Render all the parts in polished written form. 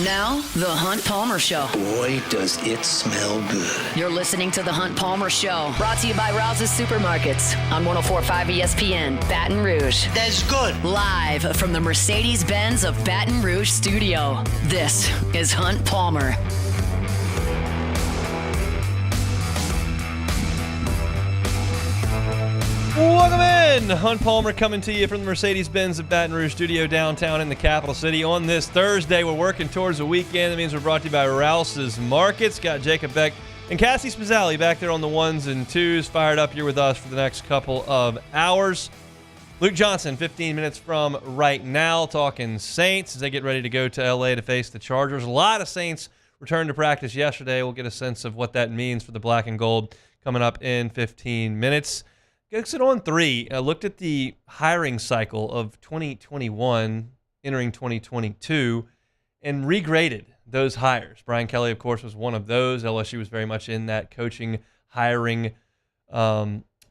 Now, The Hunt Palmer Show. Boy, does it smell good. You're listening to The Hunt Palmer Show, brought to you by Rouse's Supermarkets on 104.5 ESPN, Baton Rouge. That's good. Live from the Mercedes-Benz of Baton Rouge studio, this is Hunt Palmer. Welcome in. Hunt Palmer coming to you from the Mercedes-Benz of Baton Rouge studio downtown in the capital city. On this Thursday, we're working towards the weekend. That means we're brought to you by Rouse's Markets. Got Jacob Beck and Cassie Spazzali back there on the ones and twos, fired up here with us for the next couple of hours. Luke Johnson, 15 minutes from right now, talking Saints as they get ready to go to L.A. to face the Chargers. A lot of Saints returned to practice yesterday. We'll get a sense of what that means for the black and gold coming up in 15 minutes. Gets it on three. I looked at the hiring cycle of 2021 entering 2022 and regraded those hires. Brian Kelly, of course, was one of those. LSU was very much in that coaching, hiring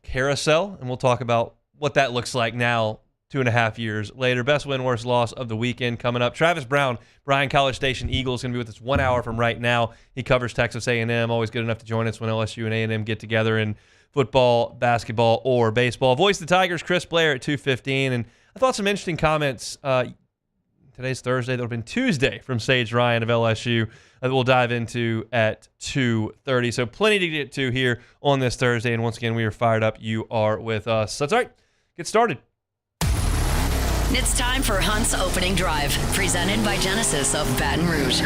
carousel, and we'll talk about what that looks like now 2.5 years later. Best win, worst loss of the weekend coming up. Travis Brown, Bryan College Station Eagles, going to be with us 1 hour from right now. He covers Texas A&M, always good enough to join us when LSU and A&M get together in football, basketball, or baseball. Voice of the Tigers, Chris Blair at 2:15. And I thought some interesting comments. Today's Thursday. That'll have been Tuesday from Sage Ryan of LSU that we'll dive into at 2:30. So plenty to get to here on this Thursday. And once again, we are fired up. You are with us. That's all right. Get started. It's time for Hunt's Opening Drive, presented by Genesis of Baton Rouge.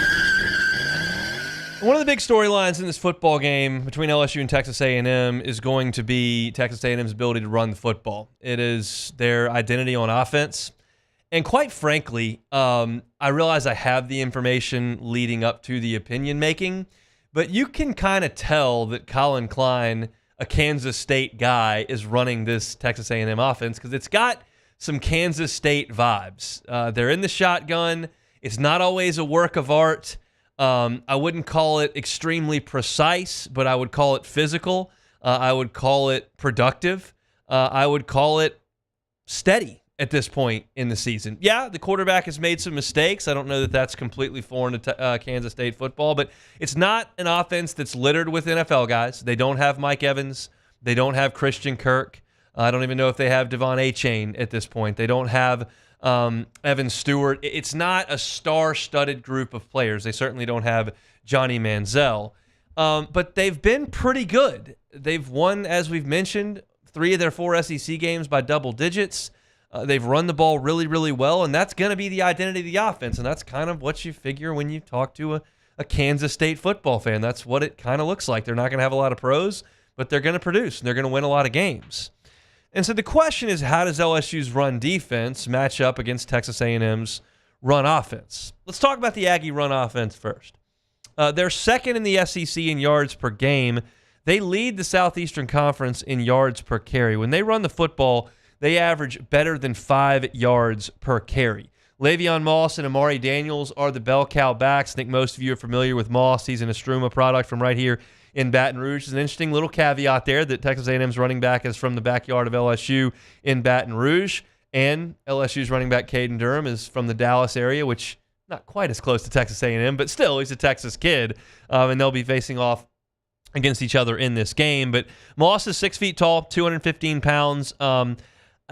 One of the big storylines in this football game between LSU and Texas A&M is going to be Texas A&M's ability to run the football. It is their identity on offense. And quite frankly, I realize I have the information leading up to the opinion making, but you can kind of tell that Colin Klein, a Kansas State guy, is running this Texas A&M offense because it's got some Kansas State vibes. They're in the shotgun. It's not always a work of art. I wouldn't call it extremely precise, but I would call it physical. I would call it productive. I would call it steady at this point in the season. Yeah, the quarterback has made some mistakes. I don't know that that's completely foreign to Kansas State football, but it's not an offense that's littered with NFL guys. They don't have Mike Evans. They don't have Christian Kirk. I don't even know if they have Devon Achane at this point. They don't have Evan Stewart. It's not a star-studded group of players. They certainly don't have Johnny Manziel. But they've been pretty good. They've won, as we've mentioned, 3 of their 4 SEC games by double digits. They've run the ball really, really well, and that's going to be the identity of the offense, and that's kind of what you figure when you talk to a Kansas State football fan. That's what it kind of looks like. They're not going to have a lot of pros, but they're going to produce, and they're going to win a lot of games. And so the question is, how does LSU's run defense match up against Texas A&M's run offense? Let's talk about the Aggie run offense first. They're second in the SEC in yards per game. They lead the Southeastern Conference in yards per carry. When they run the football, they average better than 5 yards per carry. Le'Veon Moss and Amari Daniels are the bell cow backs. I think most of you are familiar with Moss. He's an Estruma product from right here in Baton Rouge. There's an interesting little caveat there that Texas A&M's running back is from the backyard of LSU in Baton Rouge, and LSU's running back Caden Durham is from the Dallas area, which not quite as close to Texas A&M, but still he's a Texas kid, and they'll be facing off against each other in this game. But Moss is 6 feet tall, 215 pounds.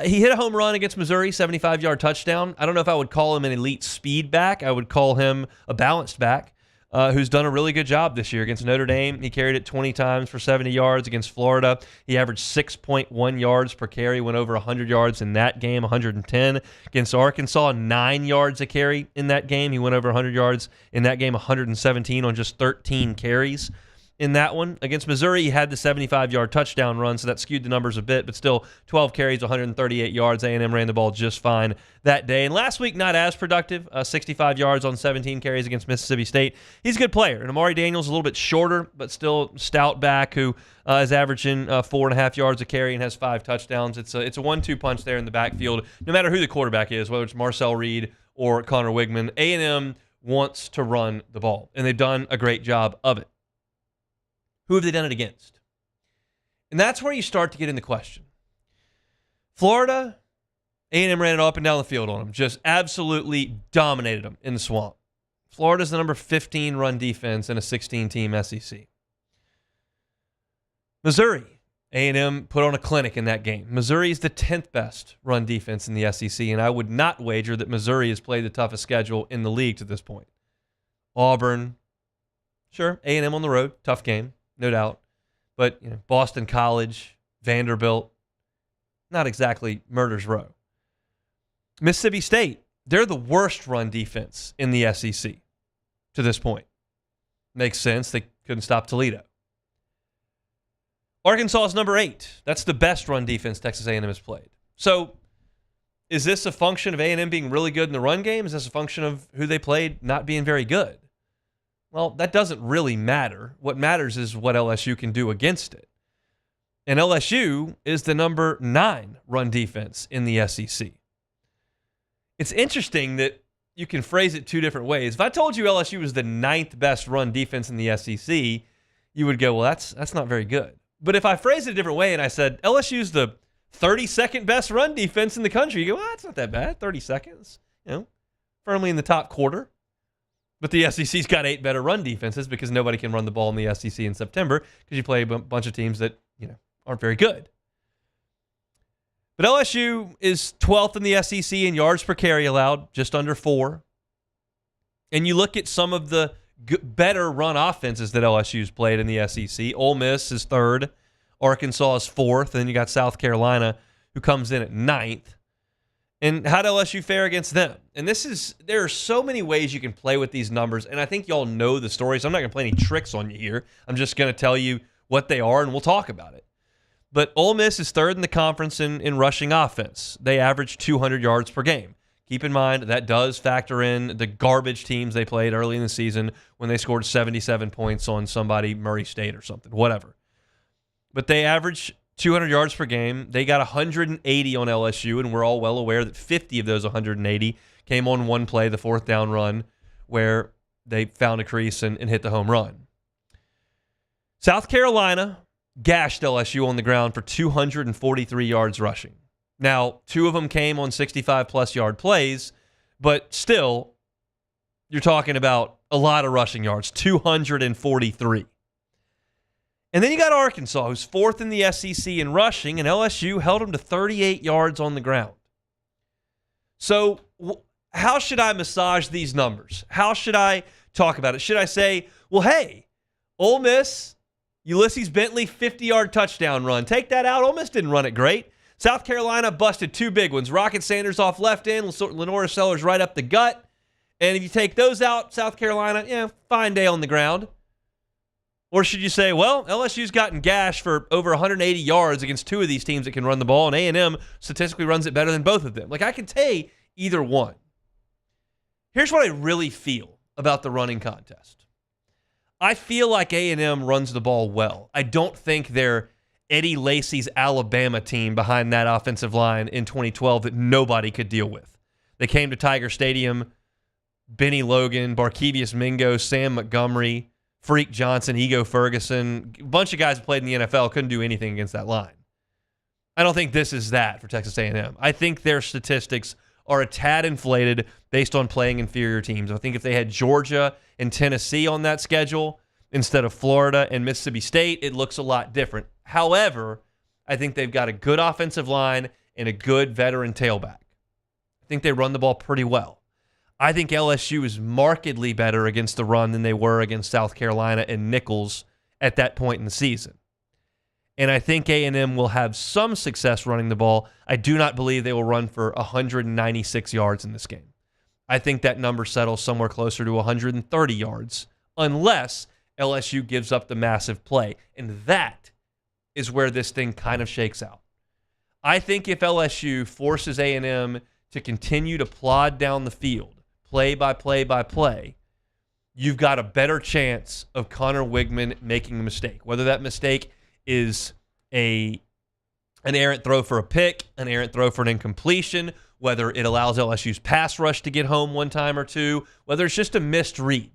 He hit a home run against Missouri, 75-yard touchdown. I don't know if I would call him an elite speed back. I would call him a balanced back. Who's done a really good job this year. Against Notre Dame, he carried it 20 times for 70 yards. Against Florida, he averaged 6.1 yards per carry, went over 100 yards in that game, 110. Against Arkansas, 9 yards a carry in that game. He went over 100 yards in that game, 117 on just 13 carries. In that one. Against Missouri, he had the 75-yard touchdown run, so that skewed the numbers a bit, but still 12 carries, 138 yards. A&M ran the ball just fine that day. And last week, not as productive, 65 yards on 17 carries against Mississippi State. He's a good player. And Amari Daniels, a little bit shorter, but still stout back who is averaging 4.5 yards a carry and has 5 touchdowns. It's a 1-2 punch there in the backfield, no matter who the quarterback is, whether it's Marcel Reed or Connor Wigman. A&M wants to run the ball, and they've done a great job of it. Who have they done it against? And that's where you start to get in the question. Florida, A&M ran it up and down the field on them. Just absolutely dominated them in the swamp. Florida's the number 15 run defense in a 16-team SEC. Missouri, A&M put on a clinic in that game. Missouri is the 10th best run defense in the SEC, and I would not wager that Missouri has played the toughest schedule in the league to this point. Auburn, sure, A&M on the road, tough game, no doubt. But Boston College, Vanderbilt, not exactly murder's row. Mississippi State, they're the worst run defense in the SEC to this point. Makes sense. They couldn't stop Toledo. Arkansas is number 8. That's the best run defense Texas A&M has played. So is this a function of A&M being really good in the run game? Is this a function of who they played not being very good? Well, that doesn't really matter. What matters is what LSU can do against it. And LSU is the number 9 run defense in the SEC. It's interesting that you can phrase it two different ways. If I told you LSU was the 9th best run defense in the SEC, you would go, well, that's not very good. But if I phrased it a different way and I said LSU's the 32nd best run defense in the country, you go, well, that's not that bad. 30 seconds, firmly in the top quarter. But the SEC's got 8 better run defenses because nobody can run the ball in the SEC in September because you play a bunch of teams that aren't very good. But LSU is 12th in the SEC in yards per carry allowed, just under 4. And you look at some of the better run offenses that LSU's played in the SEC. Ole Miss is 3rd. Arkansas is 4th. And then you got South Carolina, who comes in at 9th. And how did LSU fare against them? And there are so many ways you can play with these numbers, and I think y'all know the story, so I'm not going to play any tricks on you here. I'm just going to tell you what they are, and we'll talk about it. But Ole Miss is 3rd in the conference in rushing offense. They average 200 yards per game. Keep in mind, that does factor in the garbage teams they played early in the season when they scored 77 points on somebody, Murray State or something, whatever. But they average 200 yards per game. They got 180 on LSU, and we're all well aware that 50 of those 180 came on one play, the 4th down run, where they found a crease and hit the home run. South Carolina gashed LSU on the ground for 243 yards rushing. Now, 2 of them came on 65-plus yard plays, but still, you're talking about a lot of rushing yards, 243. And then you got Arkansas, who's 4th in the SEC in rushing, and LSU held them to 38 yards on the ground. So how should I massage these numbers? How should I talk about it? Should I say, well, hey, Ole Miss, Ulysses Bentley, 50-yard touchdown run. Take that out. Ole Miss didn't run it great. South Carolina busted 2 big ones. Rocket Sanders off left end, Lenora Sellers right up the gut. And if you take those out, South Carolina, fine day on the ground. Or should you say, well, LSU's gotten gashed for over 180 yards against 2 of these teams that can run the ball, and A&M statistically runs it better than both of them. I can say either one. Here's what I really feel about the running contest. I feel like A&M runs the ball well. I don't think they're Eddie Lacy's Alabama team behind that offensive line in 2012 that nobody could deal with. They came to Tiger Stadium, Benny Logan, Barkevius Mingo, Sam Montgomery, Freak Johnson, Ego Ferguson, a bunch of guys who played in the NFL couldn't do anything against that line. I don't think this is that for Texas A&M. I think their statistics are a tad inflated based on playing inferior teams. I think if they had Georgia and Tennessee on that schedule instead of Florida and Mississippi State, it looks a lot different. However, I think they've got a good offensive line and a good veteran tailback. I think they run the ball pretty well. I think LSU is markedly better against the run than they were against South Carolina and Nichols at that point in the season. And I think A&M will have some success running the ball. I do not believe they will run for 196 yards in this game. I think that number settles somewhere closer to 130 yards unless LSU gives up the massive play. And that is where this thing kind of shakes out. I think if LSU forces A&M to continue to plod down the field, play by play by play, you've got a better chance of Connor Wigman making a mistake. Whether that mistake is an errant throw for a pick, an errant throw for an incompletion, whether it allows LSU's pass rush to get home one time or two, whether it's just a missed read.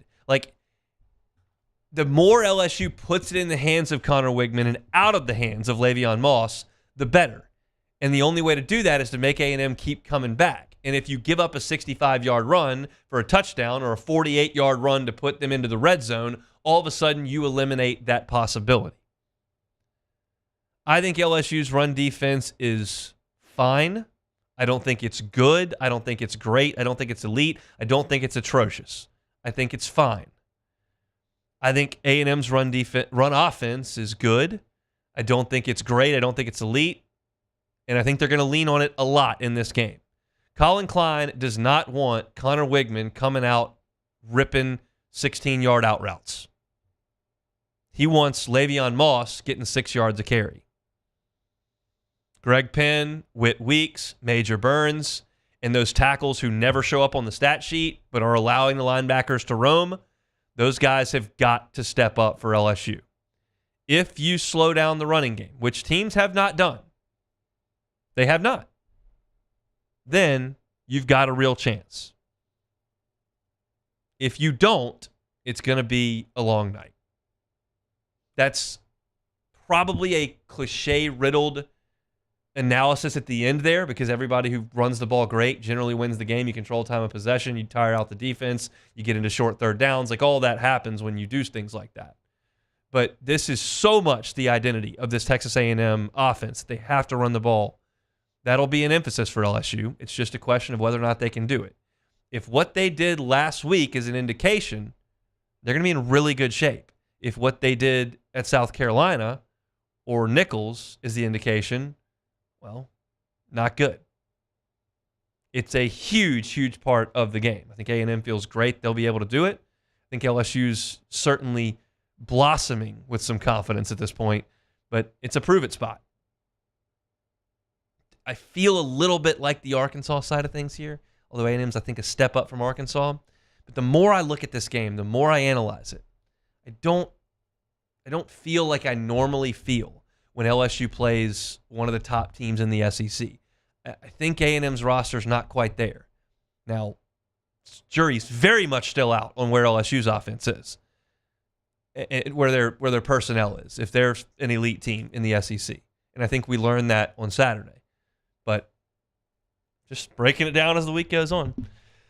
The more LSU puts it in the hands of Connor Wigman and out of the hands of Le'Veon Moss, the better. And the only way to do that is to make A&M keep coming back. And if you give up a 65-yard run for a touchdown or a 48-yard run to put them into the red zone, all of a sudden you eliminate that possibility. I think LSU's run defense is fine. I don't think it's good. I don't think it's great. I don't think it's elite. I don't think it's atrocious. I think it's fine. I think A&M's run offense is good. I don't think it's great. I don't think it's elite. And I think they're going to lean on it a lot in this game. Colin Klein does not want Connor Wigman coming out ripping 16-yard out routes. He wants Le'Veon Moss getting 6 yards a carry. Greg Penn, Whit Weeks, Major Burns, and those tackles who never show up on the stat sheet but are allowing the linebackers to roam, those guys have got to step up for LSU. If you slow down the running game, which teams have not done, they have not, then you've got a real chance. If you don't, it's going to be a long night. That's probably a cliche-riddled analysis at the end there, because everybody who runs the ball great generally wins the game. You control time of possession. You tire out the defense. You get into short third downs. Like, all that happens when you do things like that. But this is so much the identity of this Texas A&M offense. They have to run the ball. That'll be an emphasis for LSU. It's just a question of whether or not they can do it. If what they did last week is an indication, they're going to be in really good shape. If what they did at South Carolina or Nichols is the indication, well, not good. It's a huge, huge part of the game. I think A&M feels great they'll be able to do it. I think LSU's certainly blossoming with some confidence at this point, but it's a prove-it spot. I feel a little bit like the Arkansas side of things here, although A&M's, I think, a step up from Arkansas. But the more I look at this game, the more I analyze it, I don't feel like I normally feel when LSU plays one of the top teams in the SEC. I think A&M's roster is not quite there. Now, jury's very much still out on where LSU's offense is, and where their personnel is, if they're an elite team in the SEC. And I think we learned that on Saturday. But just breaking it down as the week goes on.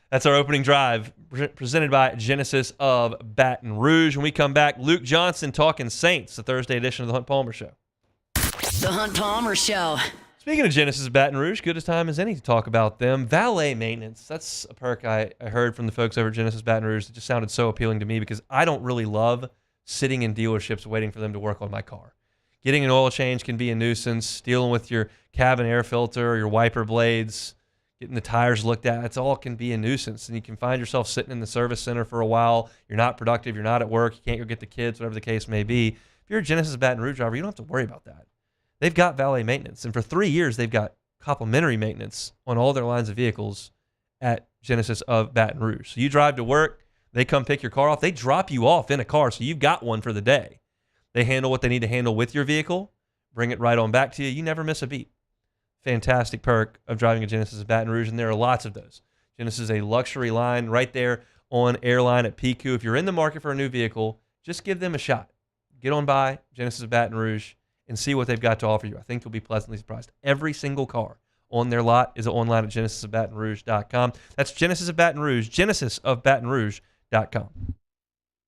That's our opening drive, presented by Genesis of Baton Rouge. When we come back, Luke Johnson talking Saints, the Thursday edition of the Hunt Palmer Show. The Hunt Palmer Show. Speaking of Genesis of Baton Rouge, good as time as any to talk about them. Valet maintenance, that's a perk I heard from the folks over at Genesis Baton Rouge. It just sounded so appealing to me because I don't really love sitting in dealerships waiting for them to work on my car. Getting an oil change can be a nuisance. Dealing with your cabin air filter or your wiper blades, getting the tires looked at, it's all can be a nuisance. And you can find yourself sitting in the service center for a while. You're not productive. You're not at work. You can't go get the kids, whatever the case may be. If you're a Genesis Baton Rouge driver, you don't have to worry about that. They've got valet maintenance. And for 3 years, they've got complimentary maintenance on all their lines of vehicles at Genesis of Baton Rouge. So you drive to work, they come pick your car off. They drop you off in a car, so you've got one for the day. They handle what they need to handle with your vehicle, bring it right on back to you. You never miss a beat. Fantastic perk of driving a Genesis of Baton Rouge, and there are lots of those. Genesis is a luxury line right there on Airline at PQ. If you're in the market for a new vehicle, just give them a shot. Get on by Genesis of Baton Rouge and see what they've got to offer you. I think you'll be pleasantly surprised. Every single car on their lot is online at genesisofbatonrouge.com. That's Genesis of Baton Rouge, genesisofbatonrouge.com.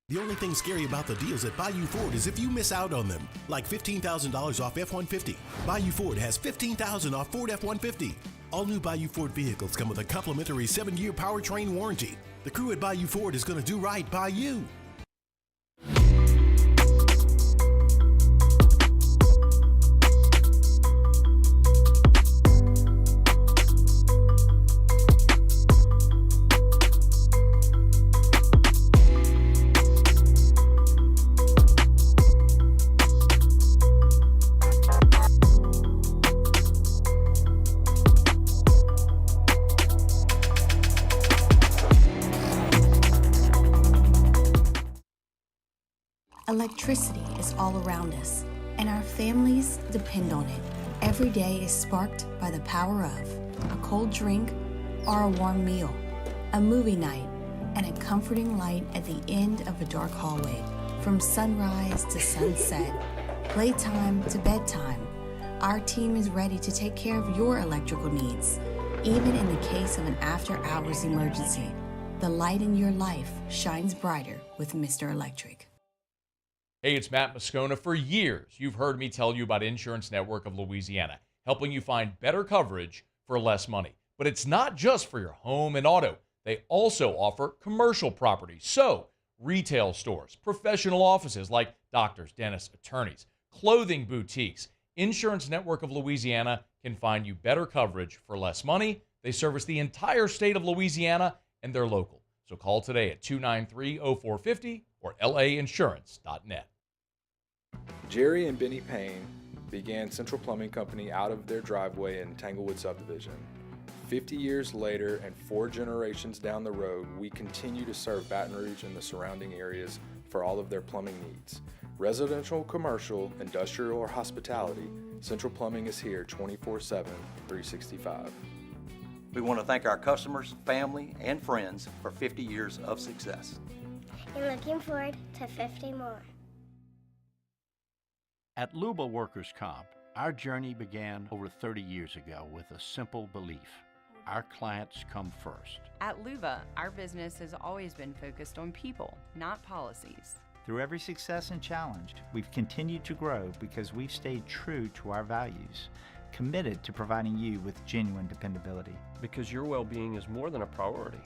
The only thing scary about the deals at Bayou Ford is if you miss out on them, like $15,000 off F-150. Bayou Ford has $15,000 off Ford F-150. All new Bayou Ford vehicles come with a complimentary 7-year powertrain warranty. The crew at Bayou Ford is going to do right by you. Electricity is all around us, and our families depend on it. Every day is sparked by the power of a cold drink or a warm meal, a movie night, and a comforting light at the end of a dark hallway. From sunrise to sunset, playtime to bedtime, our team is ready to take care of your electrical needs. Even in the case of an after-hours emergency, the light in your life shines brighter with Mr. Electric. Hey, it's Matt Moscona. For years, you've heard me tell you about Insurance Network of Louisiana, helping you find better coverage for less money. But it's not just for your home and auto. They also offer commercial property. So, retail stores, professional offices like doctors, dentists, attorneys, clothing boutiques. Insurance Network of Louisiana can find you better coverage for less money. They service the entire state of Louisiana, and they're local. So call today at 293-0450 or lainsurance.net. Jerry and Benny Payne began Central Plumbing Company out of their driveway in Tanglewood subdivision. 50 years later and 4 generations down the road, we continue to serve Baton Rouge and the surrounding areas for all of their plumbing needs. Residential, commercial, industrial, or hospitality, Central Plumbing is here 24/7, 365. We want to thank our customers, family, and friends for 50 years of success. And looking forward to 50 more. At Luba Workers' Comp, our journey began over 30 years ago with a simple belief: our clients come first. At Luba, our business has always been focused on people, not policies. Through every success and challenge, we've continued to grow because we've stayed true to our values, committed to providing you with genuine dependability. Because your well-being is more than a priority.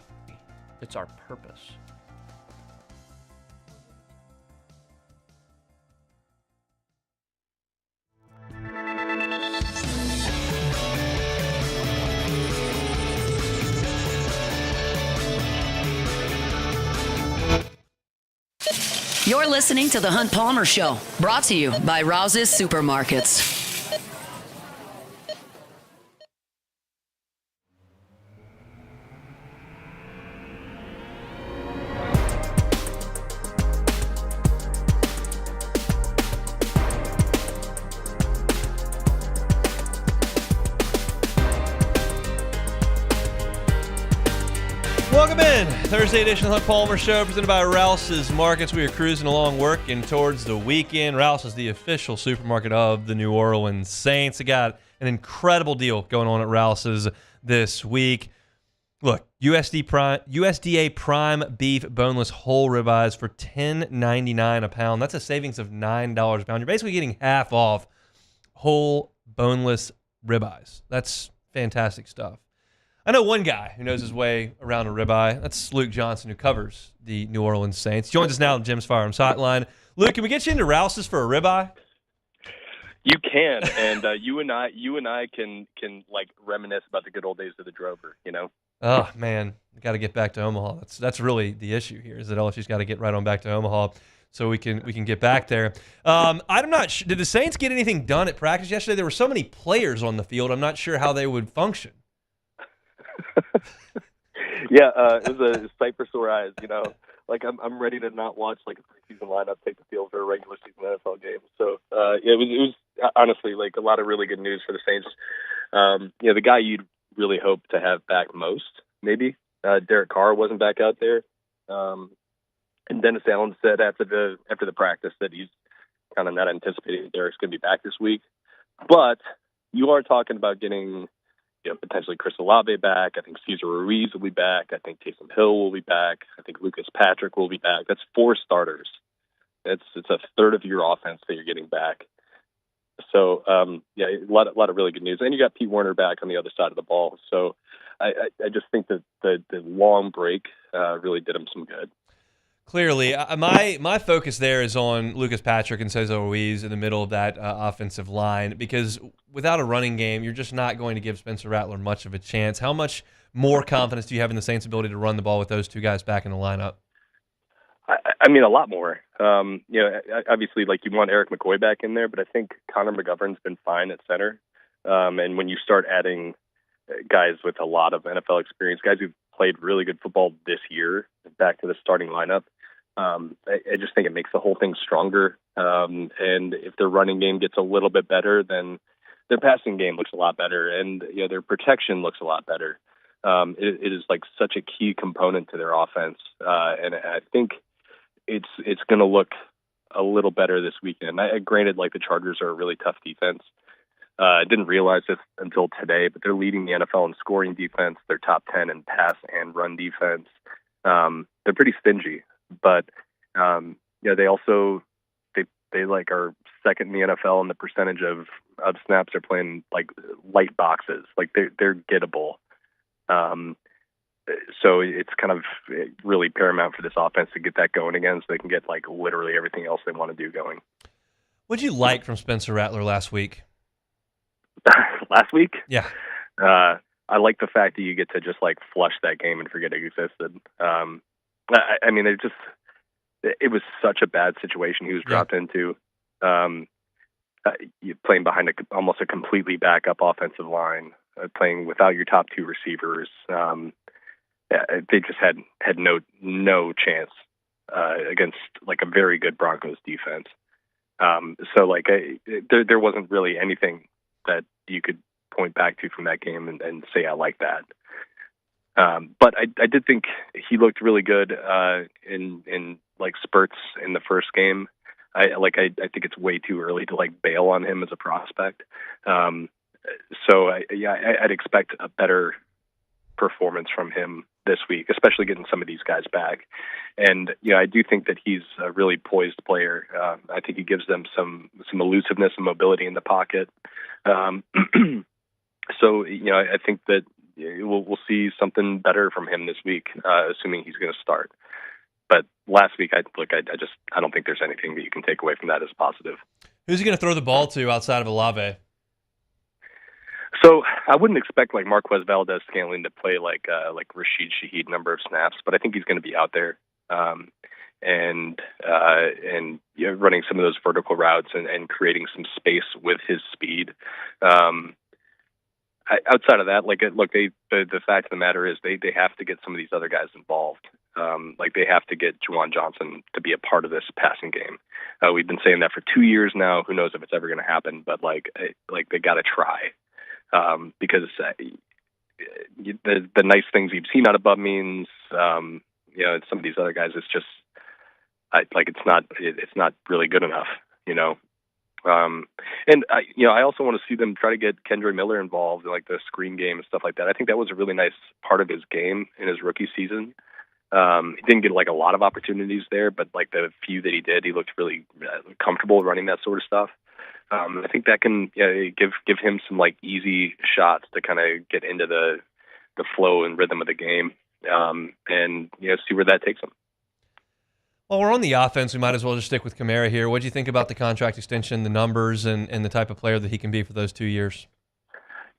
It's our purpose. You're listening to The Hunt Palmer Show, brought to you by Rouse's Supermarkets. Welcome in. Thursday edition of the Hunt Palmer Show, presented by Rouse's Markets. We are cruising along, working towards the weekend. Rouse is the official supermarket of the New Orleans Saints. They got an incredible deal going on at Rouse's this week. Look, USDA Prime Beef Boneless Whole Ribeyes for $10.99 a pound. That's a savings of $9 a pound. You're basically getting half off whole boneless ribeyes. That's fantastic stuff. I know one guy who knows his way around a ribeye. That's Luke Johnson, who covers the New Orleans Saints. Joins us now on Jim's Firearms Hotline. Luke, can we get you into Rouse's for a ribeye? You can, and you and I can like reminisce about the good old days of the Drover. You know. Oh man, got to get back to Omaha. That's really the issue here. Is that LSU's got to get right on back to Omaha so we can get back there. I'm not sure. Did the Saints get anything done at practice yesterday? There were so many players on the field. I'm not sure how they would function. Yeah, it was a sight for sore eyes. You know, like I'm ready to not watch like a preseason lineup take the field for a regular season NFL game. So it was honestly like a lot of really good news for the Saints. You know, the guy you'd really hope to have back most, maybe Derek Carr wasn't back out there, and Dennis Allen said after the practice that he's kind of not anticipating Derek's going to be back this week. But you are talking about getting, you know, potentially Chris Olave back. I think Cesar Ruiz will be back. I think Taysom Hill will be back. I think Lucas Patrick will be back. That's 4 starters. It's a third of your offense that you're getting back. So yeah, a lot of really good news. And you got Pete Werner back on the other side of the ball. So I just think that the long break really did him some good. Clearly, my focus there is on Lucas Patrick and Cesar Ruiz in the middle of that offensive line, because without a running game, you're just not going to give Spencer Rattler much of a chance. How much more confidence do you have in the Saints' ability to run the ball with those two guys back in the lineup? I mean, a lot more. You know, obviously, like you want Eric McCoy back in there, but I think Connor McGovern's been fine at center. And when you start adding guys with a lot of NFL experience, guys who've played really good football this year back to the starting lineup, I just think it makes the whole thing stronger. And if their running game gets a little bit better, then their passing game looks a lot better, and you know, their protection looks a lot better. It is like such a key component to their offense, and I think it's going to look a little better this weekend. Granted, like the Chargers are a really tough defense, Didn't realize this until today, but they're leading the NFL in scoring defense. They're top 10 in pass and run defense. They're pretty stingy, but they also they like are second in the NFL in the percentage of snaps they're playing like light boxes. Like they're gettable. So it's kind of really paramount for this offense to get that going again, so they can get like literally everything else they want to do going. What'd you like from Spencer Rattler last week? Last week? Yeah. I like the fact that you get to just like flush that game and forget it existed. I mean, it was such a bad situation he was dropped into. Playing behind almost a completely backup offensive line, playing without your top two receivers. They just had no chance against like a very good Broncos defense. So like there wasn't really anything that you could point back to from that game and say I like that. But I did think he looked really good in like spurts in the first game. I think it's way too early to like bail on him as a prospect. So I'd expect a better performance from him this week, especially getting some of these guys back. And I do think that he's a really poised player. I think he gives them some elusiveness and mobility in the pocket. So I think that we'll see something better from him this week, assuming he's going to start. But last week, I don't think there's anything that you can take away from that as positive. Who's he going to throw the ball to outside of Olave? So I wouldn't expect like Marquez Valdez-Scantling to play like Rashid Shaheed number of snaps, but I think he's going to be out there and running some of those vertical routes and creating some space with his speed. Outside of that, the fact of the matter is they have to get some of these other guys involved. They have to get Juwan Johnson to be a part of this passing game. We've been saying that for 2 years now. Who knows if it's ever going to happen? But they got to try. Because the nice things you've seen out of Bub Means, some of these other guys, it's just it's not really good enough, And I also want to see them try to get Kendre Miller involved in like the screen game and stuff like that. I think that was a really nice part of his game in his rookie season. He didn't get like a lot of opportunities there, but like the few that he did, he looked really comfortable running that sort of stuff. I think that can give him some like easy shots to kind of get into the flow and rhythm of the game, and see where that takes him. Well, we're on the offense. We might as well just stick with Kamara here. What do you think about the contract extension, the numbers, and the type of player that he can be for those 2 years?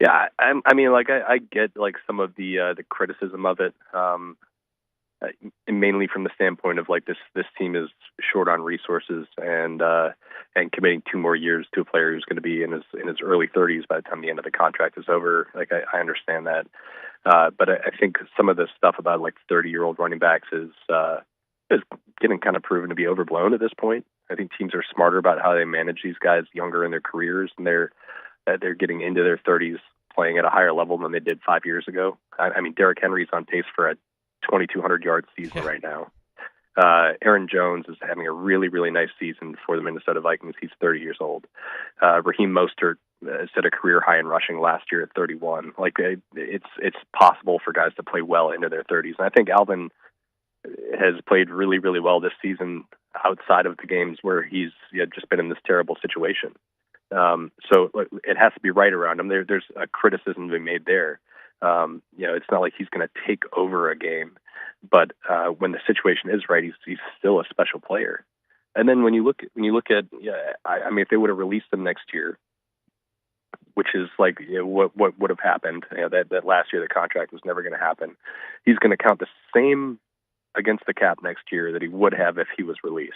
Yeah, I get like some of the criticism of it. Mainly from the standpoint of like this team is short on resources and committing 2 more years to a player who's going to be in his early 30s by the time the end of the contract is over. Like I understand that, but I think some of the stuff about like 30-year-old running backs is getting kind of proven to be overblown at this point. I think teams are smarter about how they manage these guys younger in their careers, and they're getting into their 30s playing at a higher level than they did 5 years ago. I mean, Derrick Henry's on pace for a 2,200-yard season right now. Aaron Jones is having a really, really nice season for the Minnesota Vikings. He's 30 years old. Raheem Mostert set a career high in rushing last year at 31. Like it's possible for guys to play well into their 30s. And I think Alvin has played really, really well this season outside of the games where he's just been in this terrible situation. So it has to be right around him. There's a criticism to be made there. It's not like he's going to take over a game, but when the situation is right, he's still a special player. And then when you look at, if they would have released him next year, which is like what would have happened, that last year the contract was never going to happen. He's going to count the same against the cap next year that he would have if he was released.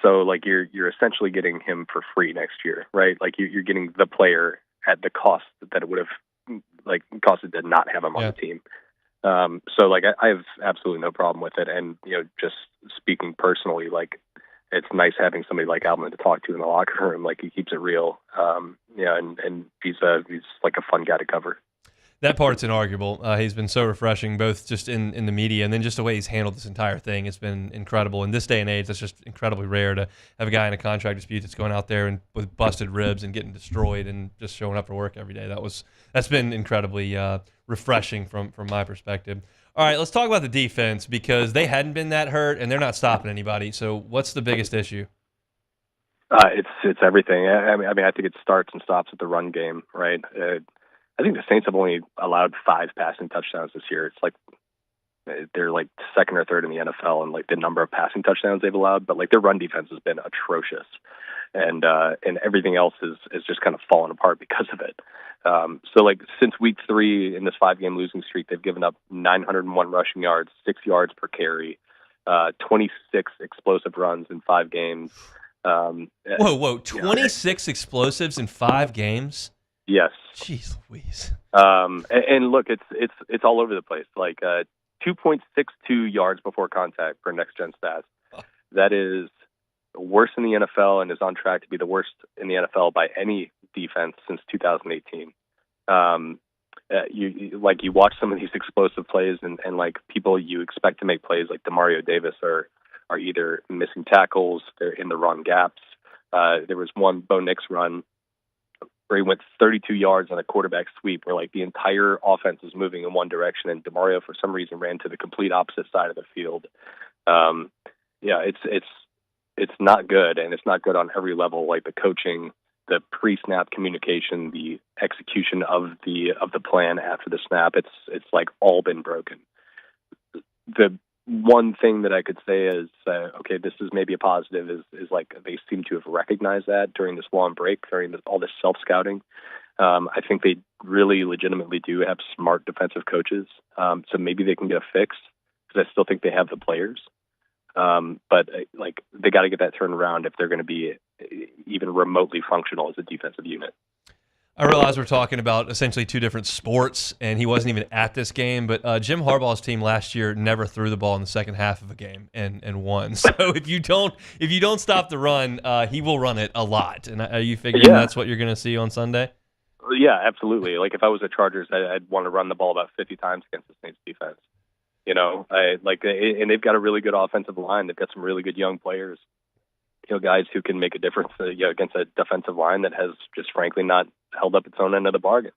So like you're essentially getting him for free next year, right? Like you're getting the player at the cost that it would have costed to not have him on the team. So like I have absolutely no problem with it. And just speaking personally, like it's nice having somebody like Alvin to talk to in the locker room. Like he keeps it real. And he's like a fun guy to cover. That part's inarguable. He's been so refreshing, both just in the media and then just the way he's handled this entire thing. It's been incredible. In this day and age, that's just incredibly rare to have a guy in a contract dispute that's going out there and with busted ribs and getting destroyed and just showing up for work every day. That's been incredibly refreshing from my perspective. All right, let's talk about the defense because they hadn't been that hurt and they're not stopping anybody. So what's the biggest issue? It's everything. I mean, I think it starts and stops at the run game, right? I think the Saints have only allowed 5 passing touchdowns this year. It's like they're like second or third in the NFL in like the number of passing touchdowns they've allowed, but like their run defense has been atrocious, and everything else is just kind of fallen apart because of it. So like since week 3 in this 5-game losing streak, they've given up 901 rushing yards, 6 yards per carry, 26 explosive runs in 5 games. Whoa! 26 explosives in 5 games. Yes. Jeez Louise. And look, it's all over the place. Like 2.62 yards before contact per next gen stats. That is worse in the NFL and is on track to be the worst in the NFL by any defense since 2018. You watch some of these explosive plays and like people you expect to make plays like Demario Davis are either missing tackles, they're in the wrong gaps. There was one Bo Nix run where he went 32 yards on a quarterback sweep where like the entire offense was moving in one direction and Demario for some reason ran to the complete opposite side of the field. It's not good, and it's not good on every level, like the coaching, the pre-snap communication, the execution of the plan after the snap. It's like all been broken. The one thing that I could say is, okay, this is maybe a positive, is like they seem to have recognized that during this long break, during all this self-scouting. I think they really legitimately do have smart defensive coaches, so maybe they can get a fix, because I still think they have the players. But like they got to get that turned around if they're going to be even remotely functional as a defensive unit. I realize we're talking about essentially 2 different sports, and he wasn't even at this game, but Jim Harbaugh's team last year never threw the ball in the second half of a game and won. So if you don't stop the run, he will run it a lot. And are you figuring that's what you're going to see on Sunday? Yeah, absolutely. Like if I was the Chargers, I'd want to run the ball about 50 times against the Saints defense. You know, and they've got a really good offensive line. They've got some really good young players. You know, guys who can make a difference against a defensive line that has just frankly not held up its own end of the bargain.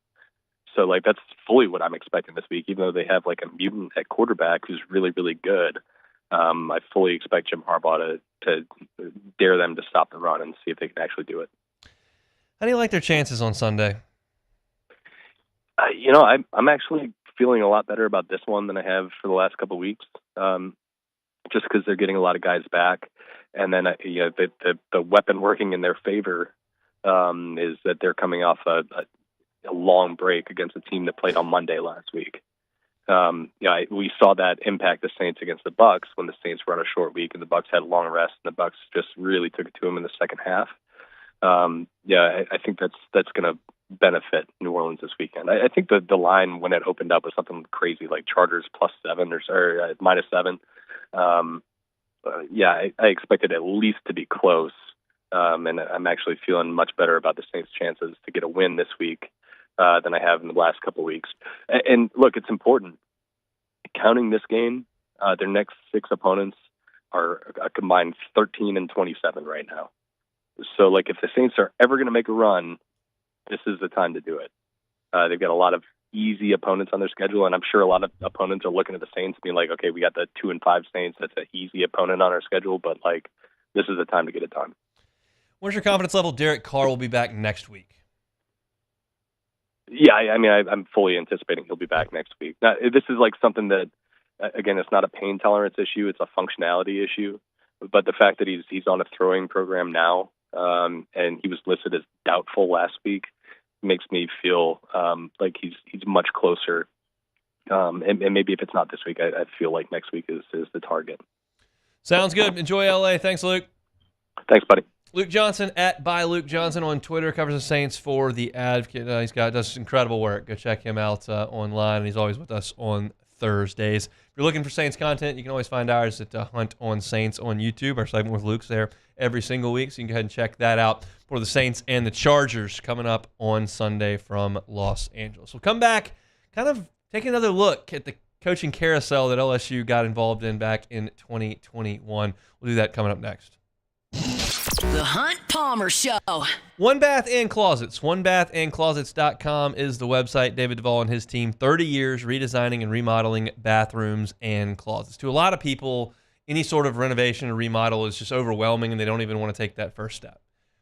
So, like, that's fully what I'm expecting this week, even though they have, like, a mutant at quarterback who's really, really good. I fully expect Jim Harbaugh to dare them to stop the run and see if they can actually do it. How do you like their chances on Sunday? I'm actually feeling a lot better about this one than I have for the last couple of weeks, just because they're getting a lot of guys back. And then, the weapon working in their favor is that they're coming off a long break against a team that played on Monday last week. We saw that impact the Saints against the Bucs when the Saints were on a short week and the Bucs had a long rest and the Bucs just really took it to them in the second half. I think that's going to benefit New Orleans this weekend. I think the line when it opened up was something crazy like Chargers +7 or -7. I expected at least to be close. And I'm actually feeling much better about the Saints' chances to get a win this week than I have in the last couple of weeks. And look, it's important. Counting this game, their next 6 opponents are a combined 13-27 right now. So, like, if the Saints are ever going to make a run, this is the time to do it. They've got a lot of easy opponents on their schedule, and I'm sure a lot of opponents are looking at the Saints being like, okay, we got the 2-5 Saints. That's an easy opponent on our schedule, but, like, this is the time to get it done. Where's your confidence level Derek Carr will be back next week? Yeah, I'm fully anticipating he'll be back next week. Now, this is like something that, again, it's not a pain tolerance issue; it's a functionality issue. But the fact that he's on a throwing program now, and he was listed as doubtful last week, makes me feel like he's much closer. And maybe if it's not this week, I feel like next week is the target. Sounds good. Enjoy LA. Thanks, Luke. Thanks, buddy. Luke Johnson at @ByLukeJohnson on Twitter, covers the Saints for The Advocate. Does incredible work. Go check him out online, and he's always with us on Thursdays. If you're looking for Saints content, you can always find ours at Hunt on Saints on YouTube. Our segment with Luke's there every single week, so you can go ahead and check that out for the Saints and the Chargers coming up on Sunday from Los Angeles. We'll come back. kind of taking another look at the coaching carousel that LSU got involved in back in 2021. We'll do that coming up next. The Hunt Palmer Show. One Bath and Closets. OneBathAndClosets.com is the website. David Duvall and his team, 30 years redesigning and remodeling bathrooms and closets. To a lot of people, any sort of renovation or remodel is just overwhelming and they don't even want to take that first step.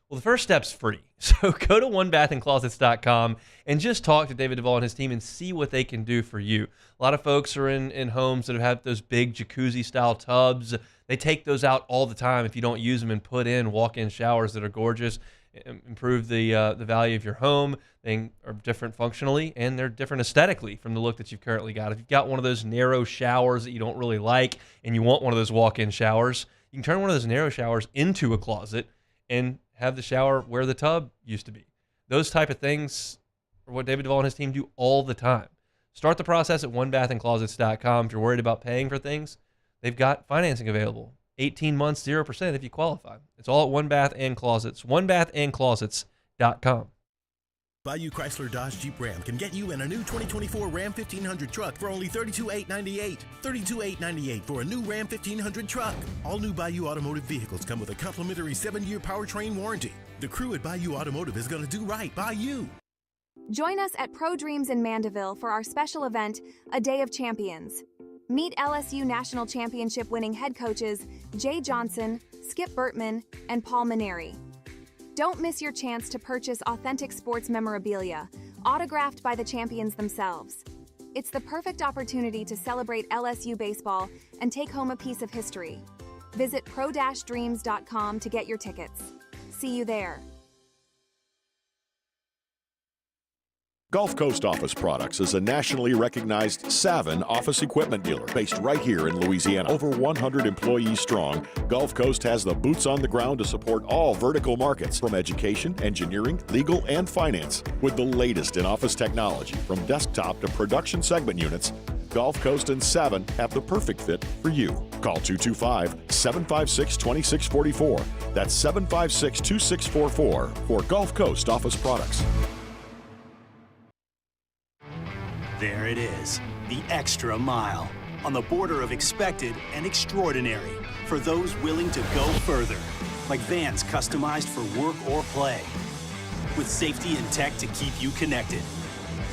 Well, the first step's free. So go to OneBathAndClosets.com and just talk to David Duvall and his team and see what they can do for you. A lot of folks are in homes that have those big jacuzzi-style tubs. They take those out all the time if you don't use them and put in walk-in showers that are gorgeous, improve the value of your home. They are different functionally, and they're different aesthetically from the look that you've currently got. If you've got one of those narrow showers that you don't really like and you want one of those walk-in showers, you can turn one of those narrow showers into a closet and have the shower where the tub used to be. Those type of things are what David Duvall and his team do all the time. Start the process at OneBathAndClosets.com. If you're worried about paying for things, they've got financing available. 18 months, 0% if you qualify. It's all at One Bath and Closets. OneBathAndClosets.com. Bayou Chrysler Dodge Jeep Ram can get you in a new 2024 Ram 1500 truck for only $32,898. $32,898 for a new Ram 1500 truck. All new Bayou Automotive vehicles come with a complimentary 7-year powertrain warranty. The crew at Bayou Automotive is going to do right by you. Join us at Pro Dreams in Mandeville for our special event, A Day of Champions. Meet LSU National Championship winning head coaches Jay Johnson, Skip Bertman, and Paul Maneri. Don't miss your chance to purchase authentic sports memorabilia, autographed by the champions themselves. It's the perfect opportunity to celebrate LSU baseball and take home a piece of history. Visit pro-dreams.com to get your tickets. See you there. Gulf Coast Office Products is a nationally recognized Savin office equipment dealer based right here in Louisiana. Over 100 employees strong, Gulf Coast has the boots on the ground to support all vertical markets from education, engineering, legal, and finance. With the latest in office technology from desktop to production segment units, Gulf Coast and Savin have the perfect fit for you. Call 225-756-2644. That's 756-2644 for Gulf Coast Office Products. There it is, the extra mile, on the border of expected and extraordinary for those willing to go further, like vans customized for work or play, with safety and tech to keep you connected,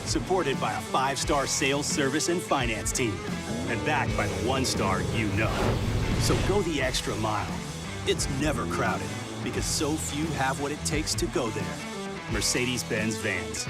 supported by a 5-star sales, service, and finance team, and backed by the 1-star you know. So go the extra mile. It's never crowded, because so few have what it takes to go there. Mercedes-Benz Vans.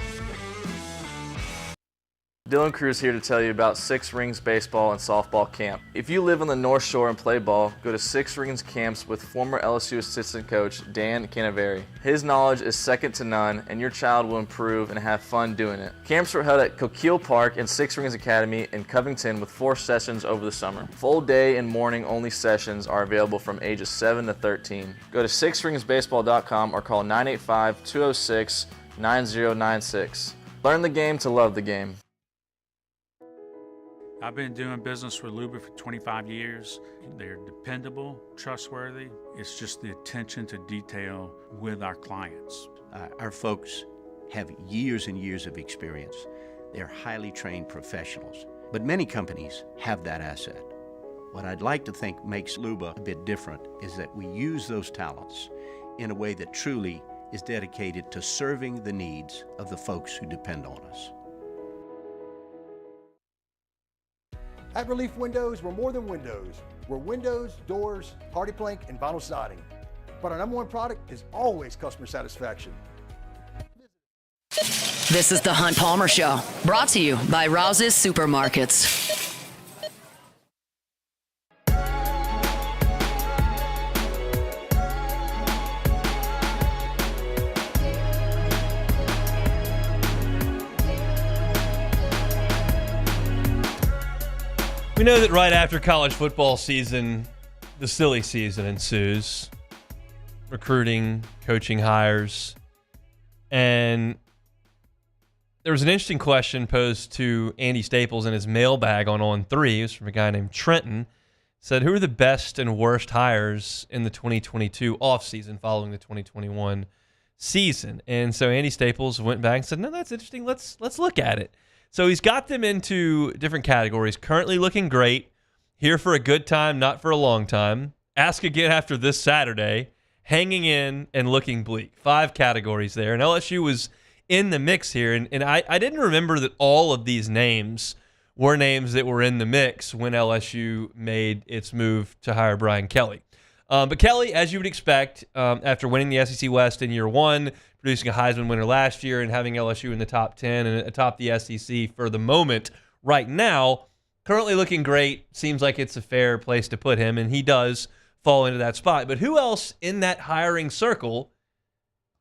Dylan Cruz here to tell you about Six Rings Baseball and Softball Camp. If you live on the North Shore and play ball, go to Six Rings Camps with former LSU assistant coach Dan Canaveri. His knowledge is second to none, and your child will improve and have fun doing it. Camps are held at Coquille Park and Six Rings Academy in Covington with 4 sessions over the summer. Full day and morning only sessions are available from ages 7 to 13. Go to sixringsbaseball.com or call 985-206-9096. Learn the game to love the game. I've been doing business with Luba for 25 years. They're dependable, trustworthy. It's just the attention to detail with our clients. Our folks have years and years of experience. They're highly trained professionals, but many companies have that asset. What I'd like to think makes Luba a bit different is that we use those talents in a way that truly is dedicated to serving the needs of the folks who depend on us. At Relief Windows, we're more than windows. We're windows, doors, hardy plank, and vinyl siding. But our #1 product is always customer satisfaction. This is the Hunt Palmer Show, brought to you by Rouse's Supermarkets. We know that right after college football season, the silly season ensues. Recruiting, coaching hires. And there was an interesting question posed to Andy Staples in his mailbag on On3. It was from a guy named Trenton. Said, who are the best and worst hires in the 2022 offseason following the 2021 season? And so Andy Staples went back and said, no, that's interesting. Let's look at it. So he's got them into different categories. Currently looking great. Here for a good time, not for a long time. Ask again after this Saturday. Hanging in and looking bleak. 5 categories there. And LSU was in the mix here. And I didn't remember that all of these names were names that were in the mix when LSU made its move to hire Brian Kelly. But Kelly, as you would expect, after winning the SEC West in year 1, producing a Heisman winner last year, and having LSU in the top 10 and atop the SEC for the moment right now, currently looking great. Seems like it's a fair place to put him, and he does fall into that spot. But who else in that hiring circle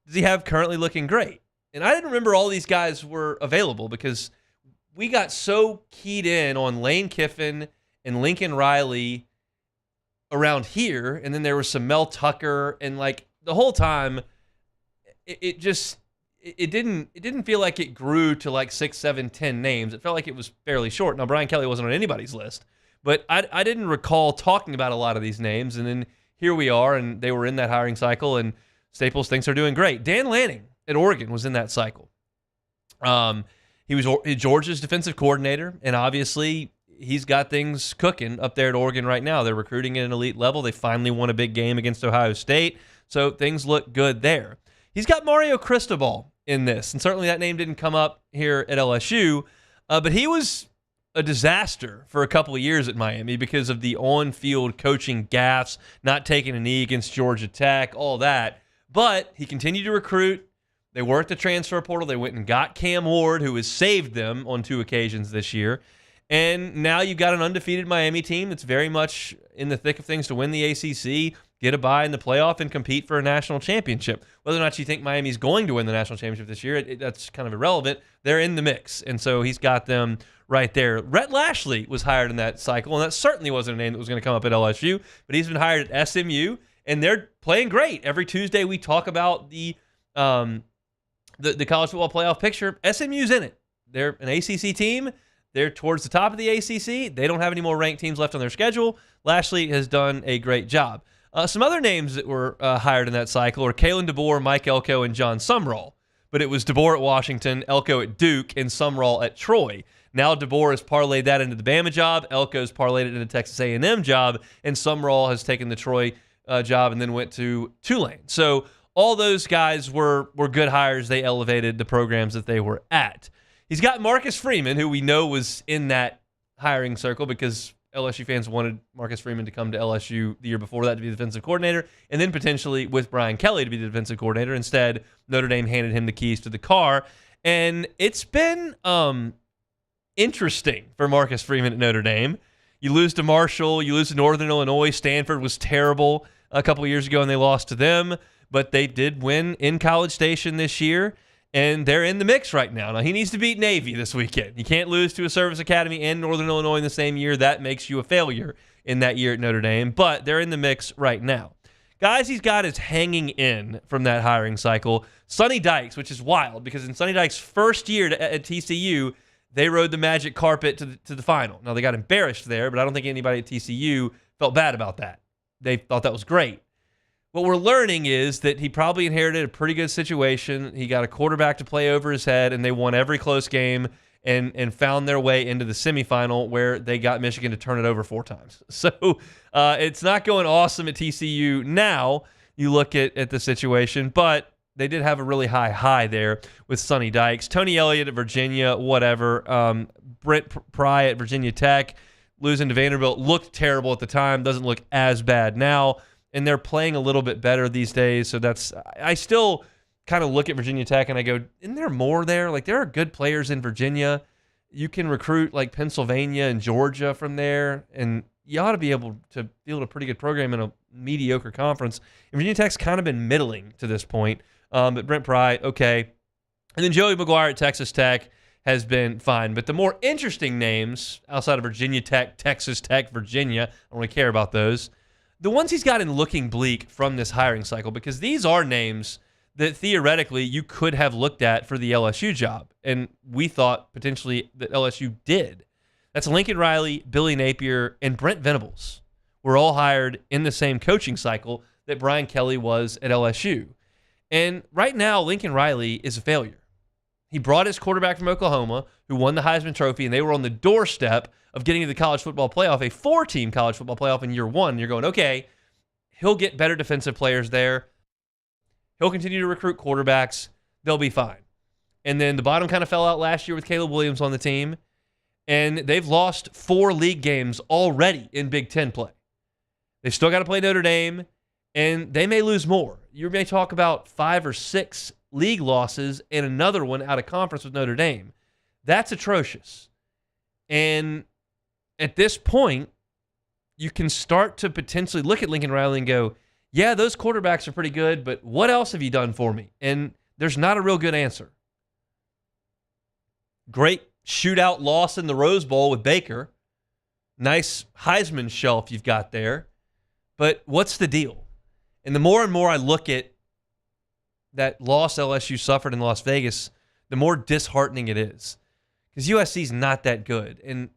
does he have currently looking great? And I didn't remember all these guys were available because we got so keyed in on Lane Kiffin and Lincoln Riley around here, and then there was some Mel Tucker, and like the whole time it didn't feel like it grew to like 6, 7, 10 names. It felt like it was fairly short. Now Brian Kelly wasn't on anybody's list, but I didn't recall talking about a lot of these names, and then here we are, and they were in that hiring cycle, and Staples thinks they're doing great. Dan Lanning at Oregon was in that cycle. He was Georgia's defensive coordinator, and obviously he's got things cooking up there at Oregon right now. They're recruiting at an elite level. They finally won a big game against Ohio State, so things look good there. He's got Mario Cristobal in this, and certainly that name didn't come up here at LSU, but he was a disaster for a couple of years at Miami because of the on-field coaching gaffes, not taking a knee against Georgia Tech, all that. But he continued to recruit. They were at the transfer portal. They went and got Cam Ward, who has saved them on 2 occasions this year. And now you've got an undefeated Miami team that's very much in the thick of things to win the ACC, get a bye in the playoff, and compete for a national championship. Whether or not you think Miami's going to win the national championship this year, that's kind of irrelevant. They're in the mix, and so he's got them right there. Rhett Lashley was hired in that cycle, and that certainly wasn't a name that was going to come up at LSU, but he's been hired at SMU, and they're playing great. Every Tuesday we talk about the college football playoff picture. SMU's in it. They're an ACC team. They're towards the top of the ACC. They don't have any more ranked teams left on their schedule. Lashley has done a great job. Some other names that were hired in that cycle are Kalen DeBoer, Mike Elko, and John Sumrall. But it was DeBoer at Washington, Elko at Duke, and Sumrall at Troy. Now DeBoer has parlayed that into the Bama job. Elko's parlayed it into the Texas A&M job. And Sumrall has taken the Troy job and then went to Tulane. So all those guys were good hires. They elevated the programs that they were at. He's got Marcus Freeman, who we know was in that hiring circle because LSU fans wanted Marcus Freeman to come to LSU the year before that to be the defensive coordinator, and then potentially with Brian Kelly to be the defensive coordinator. Instead, Notre Dame handed him the keys to the car, and it's been interesting for Marcus Freeman at Notre Dame. You lose to Marshall, you lose to Northern Illinois. Stanford was terrible a couple of years ago, and they lost to them, but they did win in College Station this year. And they're in the mix right now. Now, he needs to beat Navy this weekend. You can't lose to a service academy and Northern Illinois in the same year. That makes you a failure in that year at Notre Dame. But they're in the mix right now. Guys he's got is hanging in from that hiring cycle. Sonny Dykes, which is wild because in Sonny Dykes' first year at TCU, they rode the magic carpet to the final. Now, they got embarrassed there, but I don't think anybody at TCU felt bad about that. They thought that was great. What we're learning is that he probably inherited a pretty good situation. He got a quarterback to play over his head, and they won every close game and found their way into the semifinal where they got Michigan to turn it over 4 times. So it's not going awesome at TCU now. You look at the situation, but they did have a really high there with Sonny Dykes. Tony Elliott at Virginia, whatever. Brent Pry at Virginia Tech, losing to Vanderbilt, looked terrible at the time. Doesn't look as bad now. And they're playing a little bit better these days. So I still kind of look at Virginia Tech and I go, isn't there more there? Like, there are good players in Virginia. You can recruit like Pennsylvania and Georgia from there. And you ought to be able to field a pretty good program in a mediocre conference. And Virginia Tech's kind of been middling to this point. But Brent Pry, okay. And then Joey McGuire at Texas Tech has been fine. But the more interesting names outside of Virginia Tech, Texas Tech, Virginia, I don't really care about those. The ones he's got in looking bleak from this hiring cycle, because these are names that theoretically you could have looked at for the LSU job, and we thought potentially that LSU did. That's Lincoln Riley, Billy Napier, and Brent Venables were all hired in the same coaching cycle that Brian Kelly was at LSU. And right now, Lincoln Riley is a failure. He brought his quarterback from Oklahoma, who won the Heisman Trophy, and they were on the doorstep of getting to the college football playoff, a 4-team college football playoff in year one. You're going, okay, he'll get better defensive players there. He'll continue to recruit quarterbacks. They'll be fine. And then the bottom kind of fell out last year with Caleb Williams on the team, and they've lost 4 league games already in Big Ten play. They've still got to play Notre Dame, and they may lose more. You may talk about 5 or 6 league losses and another one out of conference with Notre Dame. That's atrocious. And at this point, you can start to potentially look at Lincoln Riley and go, yeah, those quarterbacks are pretty good, but what else have you done for me? And there's not a real good answer. Great shootout loss in the Rose Bowl with Baker. Nice Heisman shelf you've got there. But what's the deal? And the more and more I look at that loss LSU suffered in Las Vegas, the more disheartening it is. Because USC's not that good. And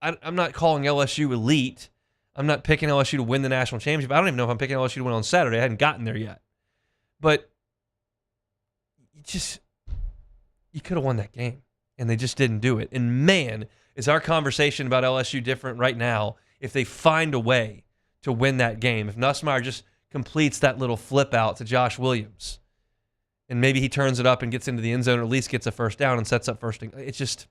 I'm not calling LSU elite. I'm not picking LSU to win the national championship. I don't even know if I'm picking LSU to win on Saturday. I hadn't gotten there yet. But you could have won that game. And they just didn't do it. And man, is our conversation about LSU different right now if they find a way to win that game. If Nussmeier just completes that little flip out to Josh Williams, and maybe he turns it up and gets into the end zone, or at least gets a first down and sets up first. It just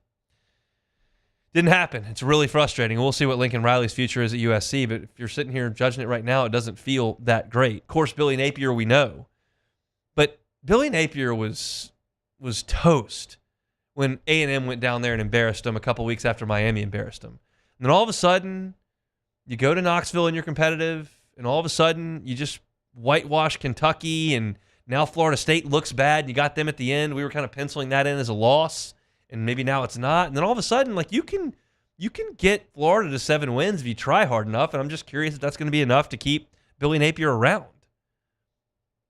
didn't happen. It's really frustrating. We'll see what Lincoln Riley's future is at USC, but if you're sitting here judging it right now, it doesn't feel that great. Of course, Billy Napier, we know. But Billy Napier was toast when A&M went down there and embarrassed them a couple weeks after Miami embarrassed them. And then all of a sudden, you go to Knoxville and you're competitive, and all of a sudden, you just whitewash Kentucky, and now Florida State looks bad, and you got them at the end. We were kind of penciling that in as a loss, and maybe now it's not. And then all of a sudden, like you can get Florida to 7 wins if you try hard enough, and I'm just curious if that's going to be enough to keep Billy Napier around.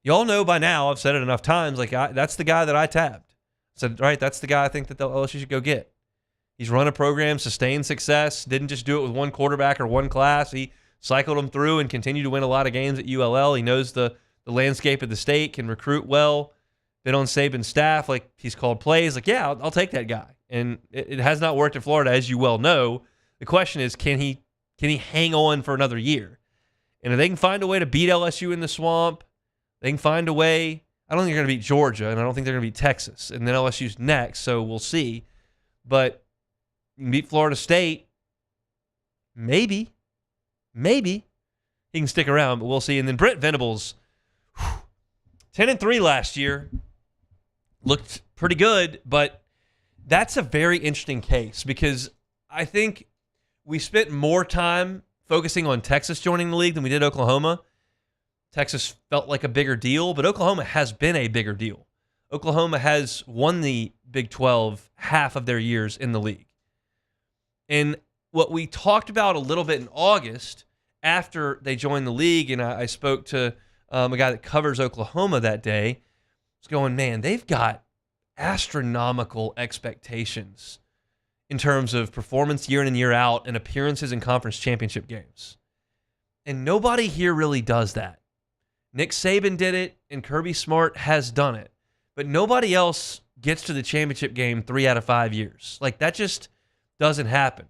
You all know by now, I've said it enough times, like that's the guy that I tabbed. I said, right, that's the guy I think that the LSU should go get. He's run a program, sustained success, didn't just do it with one quarterback or one class. He cycled them through and continued to win a lot of games at ULL. He knows the landscape of the state, can recruit well, been on Saban's staff. Like, he's called plays. Like, yeah, I'll take that guy. And it has not worked in Florida, as you well know. The question is, can he hang on for another year? And if they can find a way to beat LSU in the swamp, they can find a way. I don't think they're going to beat Georgia, and I don't think they're going to beat Texas. And then LSU's next, so we'll see. But you can beat Florida State. Maybe he can stick around, but we'll see. And then Brent Venables, 10-3 last year, looked pretty good, but that's a very interesting case because I think we spent more time focusing on Texas joining the league than we did Oklahoma. Texas felt like a bigger deal, but Oklahoma has been a bigger deal. Oklahoma has won the Big 12 half of their years in the league. And what we talked about a little bit in August after they joined the league, and I spoke to a guy that covers Oklahoma that day, was going, man, they've got astronomical expectations in terms of performance year in and year out and appearances in conference championship games. And nobody here really does that. Nick Saban did it, and Kirby Smart has done it. But nobody else gets to the championship game 3 out of 5 years. Like, that just doesn't happen.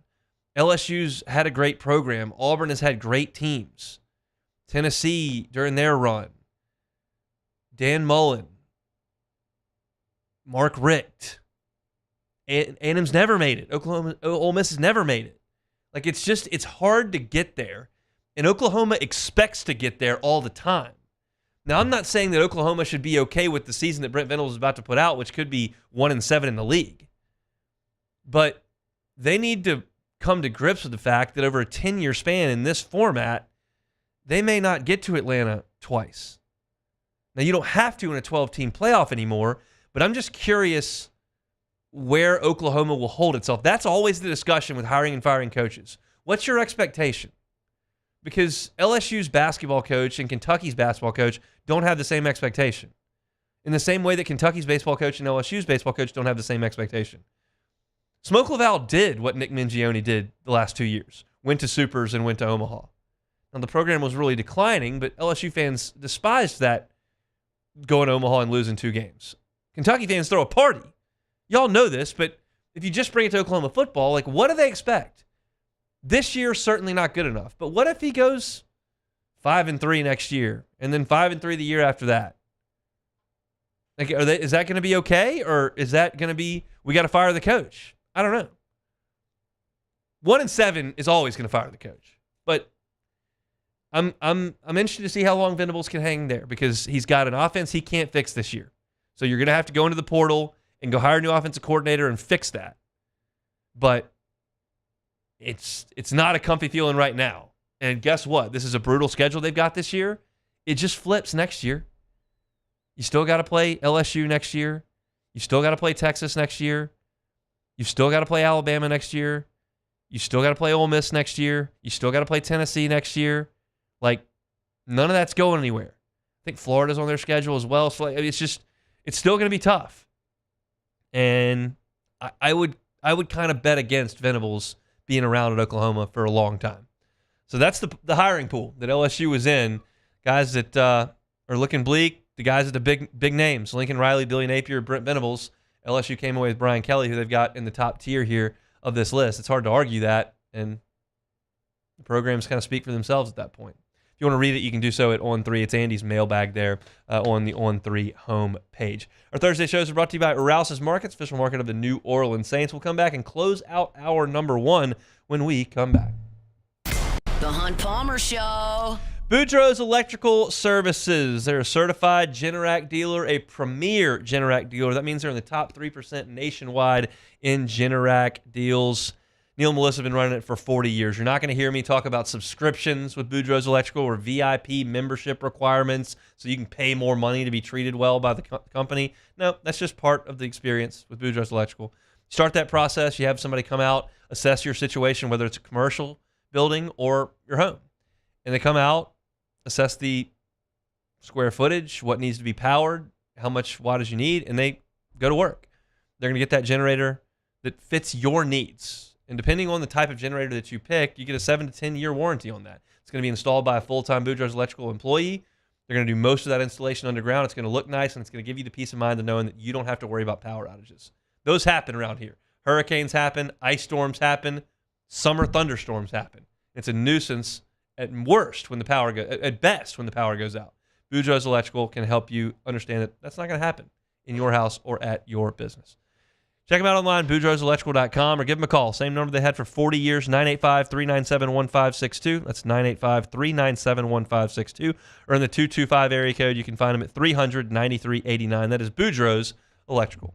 LSU's had a great program. Auburn has had great teams. Tennessee during their run. Dan Mullen. Mark Richt. A&M's never made it. Ole Miss has never made it. Like, it's hard to get there. And Oklahoma expects to get there all the time. Now, I'm not saying that Oklahoma should be okay with the season that Brent Venables is about to put out, which could be 1-7 in the league. But they need to come to grips with the fact that over a 10-year span in this format, they may not get to Atlanta twice. Now, you don't have to in a 12-team playoff anymore, but I'm just curious where Oklahoma will hold itself. That's always the discussion with hiring and firing coaches. What's your expectation? Because LSU's basketball coach and Kentucky's basketball coach don't have the same expectation. In the same way that Kentucky's baseball coach and LSU's baseball coach don't have the same expectation. Smoke Laval did what Nick Mingione did the last 2 years. Went to Supers and went to Omaha. Now, the program was really declining, but LSU fans despised that going to Omaha and losing 2 games. Kentucky fans throw a party Y'all know this, but if you just bring it to Oklahoma football, like, what do they expect? This year, certainly not good enough. But what if he goes 5-3 next year, and then 5-3 the year after that? Like, is that going to be okay, or is that going to be we got to fire the coach? I don't know. 1-7 is always going to fire the coach, but I'm interested to see how long Venables can hang there, because he's got an offense he can't fix this year. So you're going to have to go into the portal and go hire a new offensive coordinator and fix that. But it's not a comfy feeling right now. And guess what? This is a brutal schedule they've got this year. It just flips next year. You still got to play LSU next year. You still got to play Texas next year. You still got to play Alabama next year. You still got to play Ole Miss next year. You still got to play Tennessee next year. Like, none of that's going anywhere. I think Florida's on their schedule as well. So it's still going to be tough. And I would kind of bet against Venables being around at Oklahoma for a long time. So that's the hiring pool that LSU was in. Guys that are looking bleak. The guys at the big names: Lincoln Riley, Billy Napier, Brent Venables. LSU came away with Brian Kelly, who they've got in the top tier here of this list. It's hard to argue that, and the programs kind of speak for themselves at that point. If you want to read it, you can do so at On3. It's Andy's mailbag there on the On3 home page. Our Thursday shows are brought to you by Rouse's Markets, official market of the New Orleans Saints. We'll come back and close out our number one when we come back. The Hunt Palmer Show. Boudreaux's Electrical Services. They're a certified Generac dealer, a premier Generac dealer. That means they're in the top 3% nationwide in Generac deals. Neil and Melissa have been running it for 40 years. You're not going to hear me talk about subscriptions with Boudreaux's Electrical or VIP membership requirements so you can pay more money to be treated well by the company. No, that's just part of the experience with Boudreaux's Electrical. Start that process. You have somebody come out, assess your situation, whether it's a commercial building or your home. And they come out, assess the square footage, what needs to be powered, how much wattage you need, and they go to work. They're going to get that generator that fits your needs. And depending on the type of generator that you pick, you get a 7 to 10 year warranty on that. It's going to be installed by a full-time Boudreaux's Electrical employee. They're going to do most of that installation underground. It's going to look nice, and it's going to give you the peace of mind of knowing that you don't have to worry about power outages. Those happen around here. Hurricanes happen, ice storms happen, summer thunderstorms happen. It's a nuisance at worst when the power at best when the power goes out. Boudreaux's Electrical can help you understand that that's not going to happen in your house or at your business. Check them out online, boudreauxelectrical.com, or give them a call. Same number they had for 40 years, 985-397-1562. That's 985-397-1562. Or in the 225 area code, you can find them at 300-9389. That is Boudreaux's Electrical.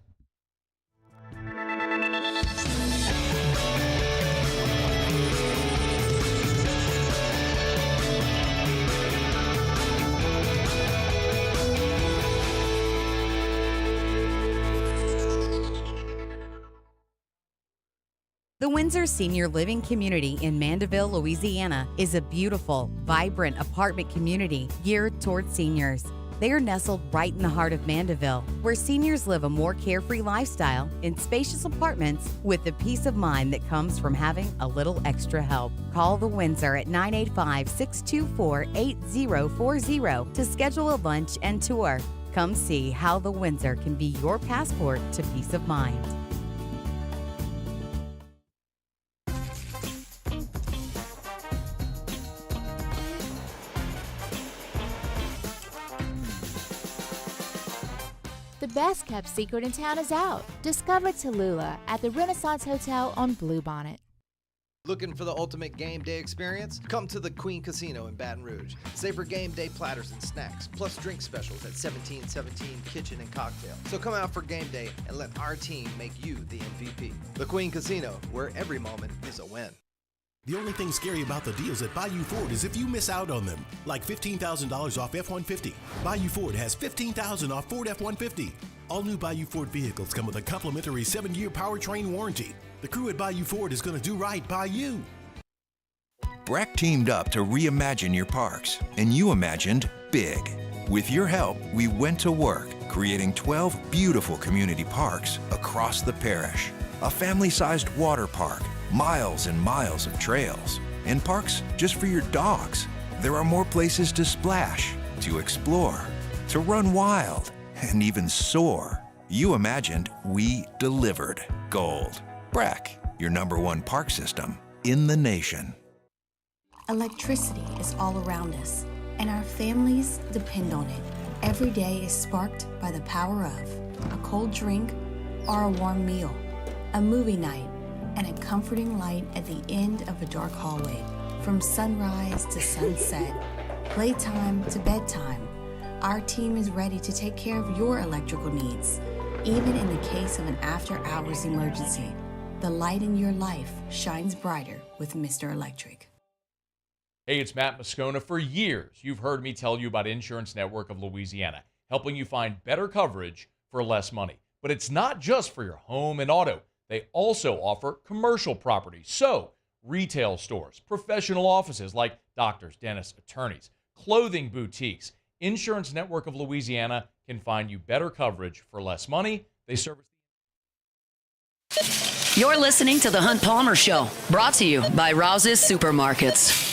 The Windsor Senior Living Community in Mandeville, Louisiana is a beautiful, vibrant apartment community geared towards seniors. They are nestled right in the heart of Mandeville, where seniors live a more carefree lifestyle in spacious apartments with the peace of mind that comes from having a little extra help. Call the Windsor at 985-624-8040 to schedule a lunch and tour. Come see how the Windsor can be your passport to peace of mind. The best kept secret in town is out. Discover Tallulah at the Renaissance Hotel on Bluebonnet. Looking for the ultimate game day experience? Come to the Queen Casino in Baton Rouge. Savor game day platters and snacks, plus drink specials at 1717 Kitchen and Cocktail. So come out for game day and let our team make you the MVP. The Queen Casino, where every moment is a win. The only thing scary about the deals at Bayou Ford is if you miss out on them, like $15,000 off F-150. Bayou Ford has $15,000 off Ford F-150. All new Bayou Ford vehicles come with a complimentary 7-year powertrain warranty. The crew at Bayou Ford is going to do right by you. Breck teamed up to reimagine your parks, and you imagined big. With your help, we went to work, creating 12 beautiful community parks across the parish. A family-sized water park, miles and miles of trails, and parks just for your dogs. There are more places to splash, to explore, to run wild, and even soar. You imagined, we delivered. Gold. Brack, your #1 park system in the nation. Electricity is all around us, and our families depend on it. Every day is sparked by the power of a cold drink or a warm meal, a movie night, and a comforting light at the end of a dark hallway. From sunrise to sunset, playtime to bedtime, our team is ready to take care of your electrical needs. Even in the case of an after-hours emergency, the light in your life shines brighter with Mr. Electric. Hey, it's Matt Moscona. For years, you've heard me tell you about Insurance Network of Louisiana, helping you find better coverage for less money. But it's not just for your home and auto. They also offer commercial property. So, retail stores, professional offices like doctors, dentists, attorneys, clothing boutiques. Insurance Network of Louisiana can find you better coverage for less money. They service. You're listening to The Hunt Palmer Show, brought to you by Rouse's Supermarkets.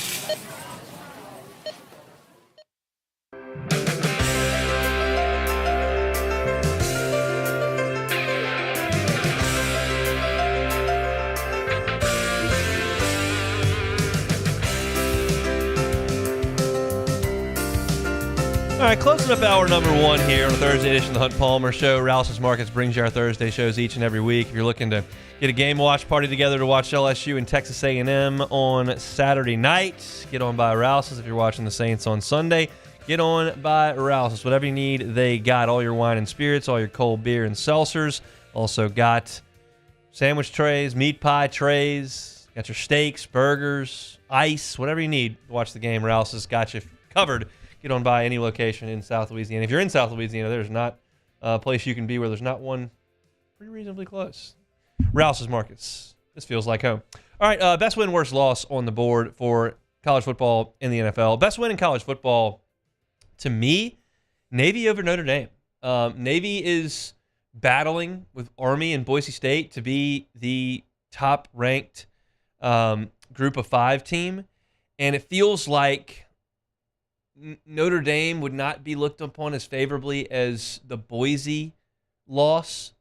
All right, closing up hour number 1 here on the Thursday edition of the Hunt Palmer Show. Rouse's Markets brings you our Thursday shows each and every week. If you're looking to get a game watch party together to watch LSU and Texas A&M on Saturday night, get on by Rouse's. If you're watching the Saints on Sunday, get on by Rouse's. Whatever you need, they got all your wine and spirits, all your cold beer and seltzers. Also got sandwich trays, meat pie trays, got your steaks, burgers, ice, whatever you need to watch the game. Rouse's got you covered. Get on by any location in South Louisiana. If you're in South Louisiana, there's not a place you can be where there's not one pretty reasonably close. Rouse's Markets. This feels like home. All right, best win, worst loss on the board for college football in the NFL. Best win in college football, to me, Navy over Notre Dame. Navy is battling with Army and Boise State to be the top-ranked Group of 5 team, and it feels like Notre Dame would not be looked upon as favorably as the Boise loss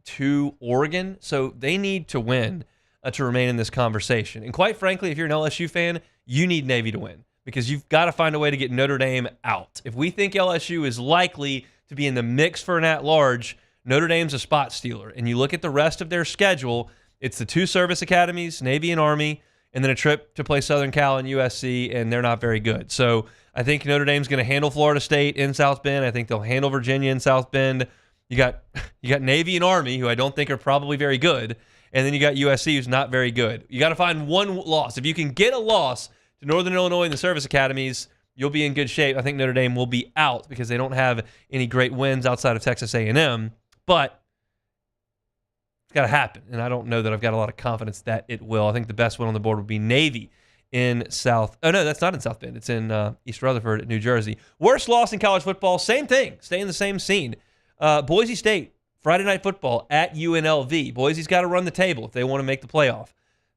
to Oregon. So they need to win to remain in this conversation. And quite frankly, if you're an LSU fan, you need Navy to win because you've got to find a way to get Notre Dame out. If we think LSU is likely to be in the mix for an at-large, Notre Dame's a spot stealer. And you look at the rest of their schedule, it's the 2 service academies, Navy and Army, and then a trip to play Southern Cal and USC, and they're not very good. So I think Notre Dame's going to handle Florida State in South Bend. I think they'll handle Virginia in South Bend. You got Navy and Army, who I don't think are probably very good, and then you got USC, who's not very good. You got to find one loss. If you can get a loss to Northern Illinois and the service academies, you'll be in good shape. I think Notre Dame will be out because they don't have any great wins outside of Texas A&M, but it's got to happen, and I don't know that I've got a lot of confidence that it will. I think the best win on the board would be Navy in South. Oh, no, that's not in South Bend. It's in East Rutherford, New Jersey. Worst loss in college football, same thing. Stay in the same scene. Boise State, Friday Night Football at UNLV. Boise's got to run the table if they want to make the playoff.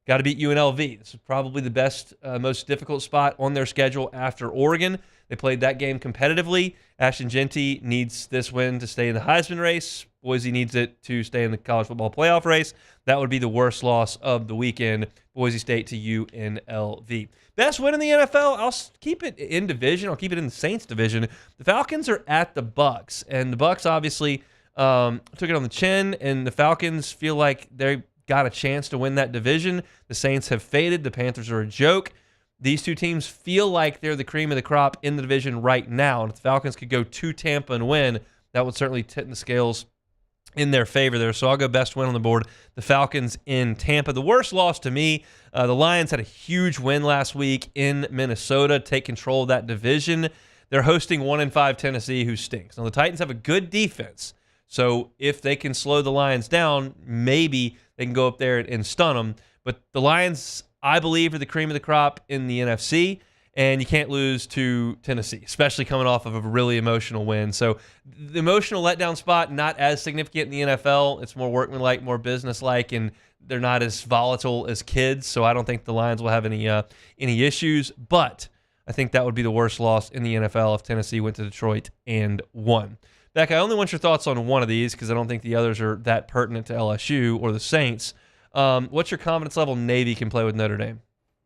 Got to beat UNLV. This is probably the best, most difficult spot on their schedule after Oregon. They played that game competitively. Ashton Genty needs this win to stay in the Heisman race. Boise needs it to stay in the college football playoff race. That would be the worst loss of the weekend, Boise State to UNLV. Best win in the NFL, I'll keep it in division. I'll keep it in the Saints division. The Falcons are at the Bucs, and the Bucs obviously took it on the chin, and the Falcons feel like they got a chance to win that division. The Saints have faded. The Panthers are a joke. These two teams feel like they're the cream of the crop in the division right now, and if the Falcons could go to Tampa and win, that would certainly tip the scales in their favor there. So I'll go best win on the board, the Falcons in Tampa. The worst loss to me, the Lions had a huge win last week in Minnesota, take control of that division. They're hosting 1-5 Tennessee, who stinks. Now, the Titans have a good defense, so if they can slow the Lions down, maybe they can go up there and stun them. But the Lions, I believe, are the cream of the crop in the NFC, and you can't lose to Tennessee, especially coming off of a really emotional win. So the emotional letdown spot, not as significant in the NFL. It's more workmanlike, more businesslike, and they're not as volatile as kids, so I don't think the Lions will have any issues. But I think that would be the worst loss in the NFL if Tennessee went to Detroit and won. Beck, I only want your thoughts on one of these because I don't think the others are that pertinent to LSU or the Saints. What's your confidence level Navy can play with Notre Dame?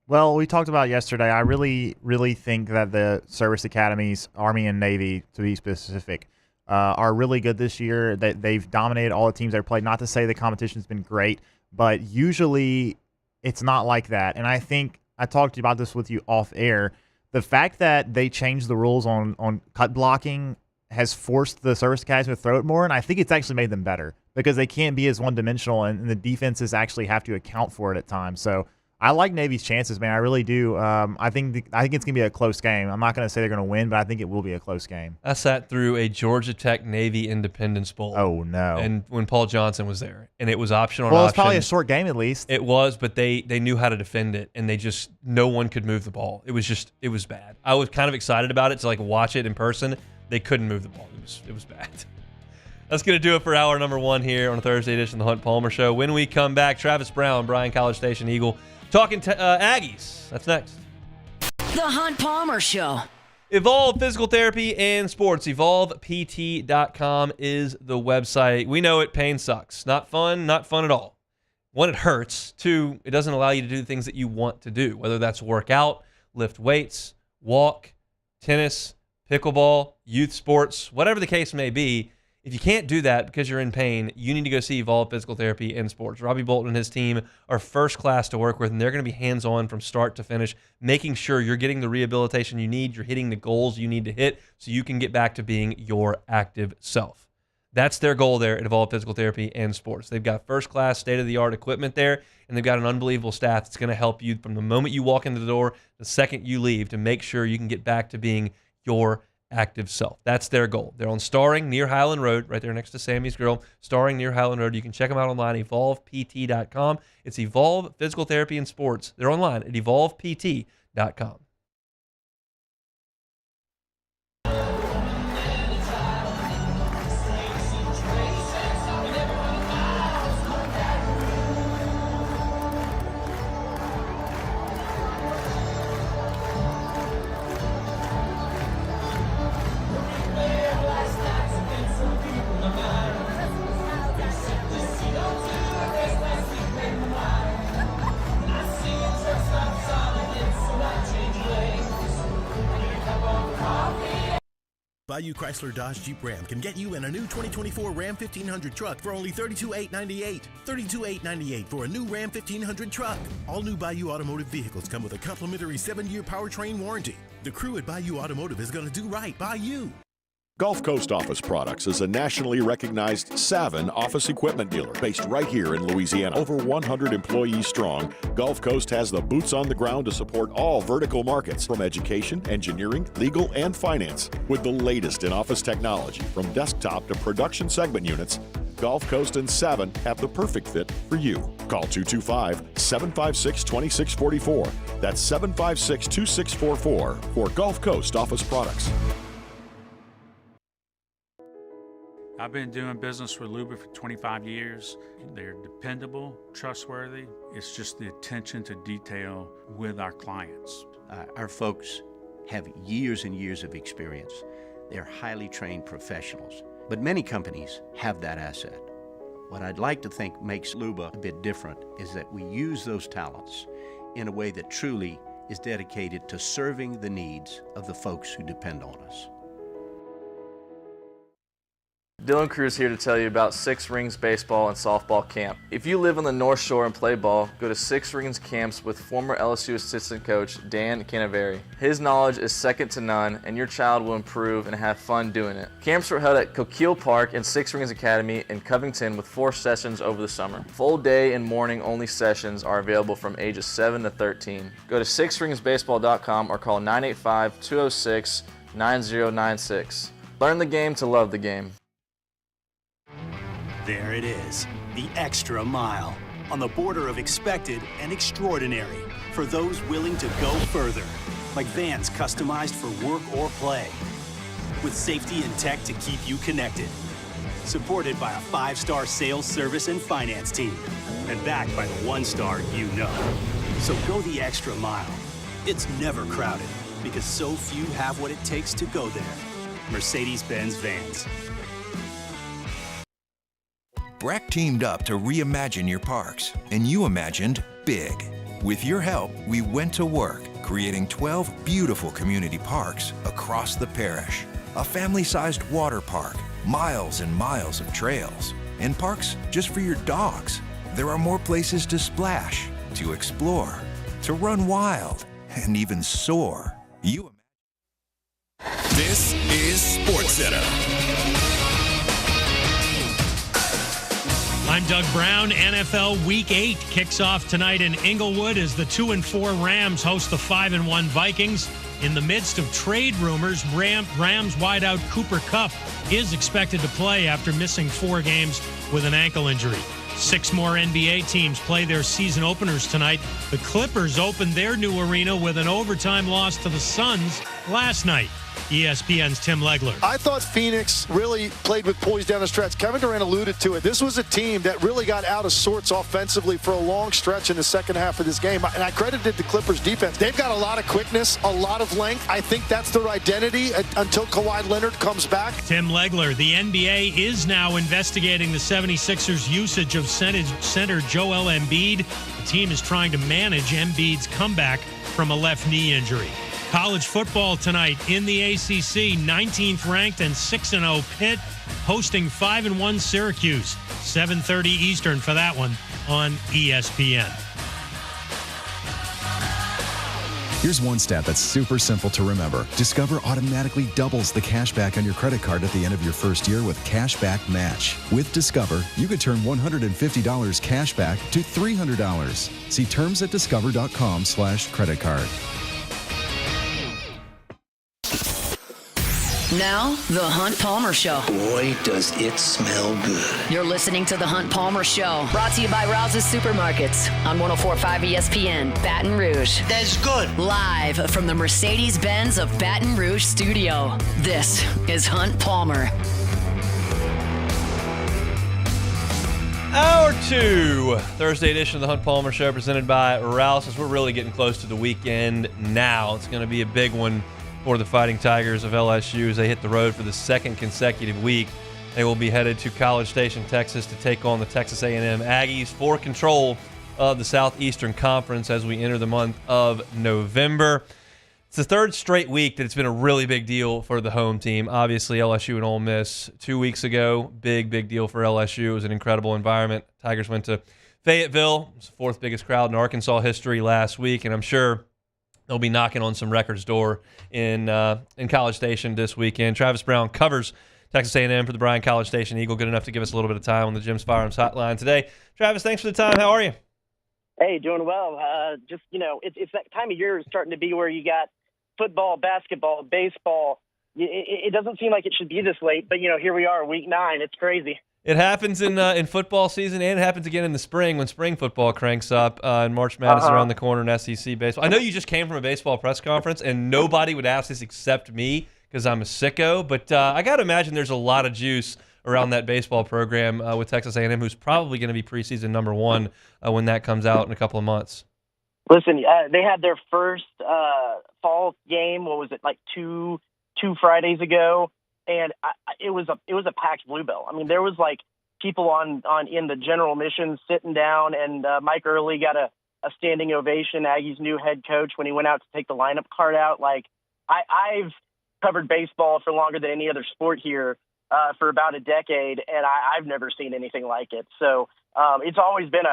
Well, we talked about yesterday. I really, really think that the service academies, Army and Navy, to be specific, are really good this year. They've dominated all the teams they've played. Not to say the competition's been great, but usually it's not like that. And I think I talked about this with you off air. The fact that they changed the rules on cut blocking has forced the service academies to throw it more, and I think it's actually made them better because they can't be as one-dimensional, and the defenses actually have to account for it at times. So I like Navy's chances, man. I really do. I think it's going to be a close game. I'm not going to say they're going to win, but I think it will be a close game. I sat through a Georgia Tech Navy Independence Bowl. Oh, no. And when Paul Johnson was there, and it was option on Well, option. it's probably a short game at least. It was, but they knew how to defend it, and no one could move the ball. It was bad. I was kind of excited about it to watch it in person. They couldn't move the ball. It was bad. That's going to do it for hour number 1 here on a Thursday edition of the Hunt Palmer Show. When we come back, Travis Brown, Bryan College Station Eagle, talking Aggies. That's next. The Hunt Palmer Show. Evolve Physical Therapy and Sports. EvolvePT.com is the website. We know it. Pain sucks. Not fun at all. 1, it hurts. 2, it doesn't allow you to do the things that you want to do, whether that's work out, lift weights, walk, tennis, pickleball, youth sports, whatever the case may be. If you can't do that because you're in pain, you need to go see Evolve Physical Therapy and Sports. Robbie Bolton and his team are first class to work with, and they're going to be hands-on from start to finish, making sure you're getting the rehabilitation you need, you're hitting the goals you need to hit so you can get back to being your active self. That's their goal there at Evolve Physical Therapy and Sports. They've got first-class, state-of-the-art equipment there, and they've got an unbelievable staff that's going to help you from the moment you walk into the door, the second you leave, to make sure you can get back to being your active self. That's their goal. They're on Starring near Highland Road, right there next to Sammy's Grill. Starring near Highland Road. You can check them out online, EvolvePT.com. It's Evolve Physical Therapy and Sports. They're online at EvolvePT.com. Bayou Chrysler Dodge Jeep Ram can get you in a new 2024 Ram 1500 truck for only $32,898. $32,898 for a new Ram 1500 truck. All new Bayou Automotive vehicles come with a complimentary 7-year powertrain warranty. The crew at Bayou Automotive is going to do right by you. Gulf Coast Office Products is a nationally recognized Savin office equipment dealer based right here in Louisiana. Over 100 employees strong, Gulf Coast has the boots on the ground to support all vertical markets, from education, engineering, legal, and finance. With the latest in office technology, from desktop to production segment units, Gulf Coast and Savin have the perfect fit for you. Call 225-756-2644. That's 756-2644 for Gulf Coast Office Products. I've been doing business with Luba for 25 years. They're dependable, trustworthy. It's just the attention to detail with our clients. Our folks have years and years of experience. They're highly trained professionals, but many companies have that asset. What I'd like to think makes Luba a bit different is that we use those talents in a way that truly is dedicated to serving the needs of the folks who depend on us. Dylan Cruz here to tell you about Six Rings Baseball and Softball Camp. If you live on the North Shore and play ball, go to Six Rings Camps with former LSU assistant coach Dan Canaveri. His knowledge is second to none, and your child will improve and have fun doing it. Camps were held at Coquille Park and Six Rings Academy in Covington with 4 sessions over the summer. Full day and morning only sessions are available from ages 7 to 13. Go to sixringsbaseball.com or call 985-206-9096. Learn the game to love the game. There it is, the extra mile, on the border of expected and extraordinary, for those willing to go further, like vans customized for work or play, with safety and tech to keep you connected, supported by a 5-star sales, service, and finance team, and backed by the 1-star you know. So go the extra mile. It's never crowded, because so few have what it takes to go there. Mercedes-Benz Vans. Breck teamed up to reimagine your parks, and you imagined big. With your help, we went to work, creating 12 beautiful community parks across the parish. A family-sized water park, miles and miles of trails, and parks just for your dogs. There are more places to splash, to explore, to run wild, and even soar. This is SportsCenter. I'm Doug Brown. NFL Week 8 kicks off tonight in Inglewood as the 2-4 Rams host the 5-1 Vikings. In the midst of trade rumors, Rams wideout Cooper Kupp is expected to play after missing 4 games with an ankle injury. 6 more NBA teams play their season openers tonight. The Clippers opened their new arena with an overtime loss to the Suns last night. ESPN's Tim Legler. I thought Phoenix really played with poise down the stretch. Kevin Durant alluded to it. This was a team that really got out of sorts offensively for a long stretch in the second half of this game. And I credited the Clippers defense. They've got a lot of quickness, a lot of length. I think that's their identity until Kawhi Leonard comes back. Tim Legler. The NBA is now investigating the 76ers' usage of center Joel Embiid. The team is trying to manage Embiid's comeback from a left knee injury. College football tonight in the ACC, 19th ranked and 6-0 Pitt hosting 5-1 Syracuse. 7:30 Eastern for that one on ESPN. Here's one stat that's super simple to remember. Discover automatically doubles the cash back on your credit card at the end of your first year with Cashback Match. With Discover, you could turn $150 cash back to $300. See terms at discover.com/credit card. Now, The Hunt Palmer Show. Boy, does it smell good. You're listening to The Hunt Palmer Show, brought to you by Rouse's Supermarkets on 104.5 ESPN, Baton Rouge. That's good. Live from the Mercedes-Benz of Baton Rouge studio, this is Hunt Palmer. Hour 2, Thursday edition of the Hunt Palmer Show, presented by Rouse's. We're really getting close to the weekend now. It's going to be a big one for the Fighting Tigers of LSU as they hit the road for the second consecutive week. They will be headed to College Station, Texas to take on the Texas A&M Aggies for control of the Southeastern Conference as we enter the month of November. It's the third straight week that it's been a really big deal for the home team. Obviously, LSU and Ole Miss 2 weeks ago, big deal for LSU. It was an incredible environment. Tigers went to Fayetteville. It was the 4th biggest crowd in Arkansas history last week, and I'm sure they'll be knocking on some records' door in College Station this weekend. Travis Brown covers Texas A&M for the Bryan College Station Eagle. Good enough to give us a little bit of time on the Jim's Firearms Hotline today. Travis, thanks for the time. How are you? Hey, doing well. It's that time of year starting to be where you got football, basketball, baseball. It doesn't seem like it should be this late, but, here we are, week 9. It's crazy. It happens in football season, and it happens again in the spring when spring football cranks up and March Madness around the corner in SEC baseball. I know you just came from a baseball press conference, and nobody would ask this except me because I'm a sicko, but I got to imagine there's a lot of juice around that baseball program with Texas A&M, who's probably going to be preseason number 1 when that comes out in a couple of months. Listen, they had their first fall game, what was it, like two Fridays ago? And it was a packed Bluebell. I mean, there was like people on in the general mission sitting down, and Mike Early got a standing ovation. Aggie's new head coach when he went out to take the lineup card out. Like I've covered baseball for longer than any other sport here for about a decade, and I've never seen anything like it. So it's always been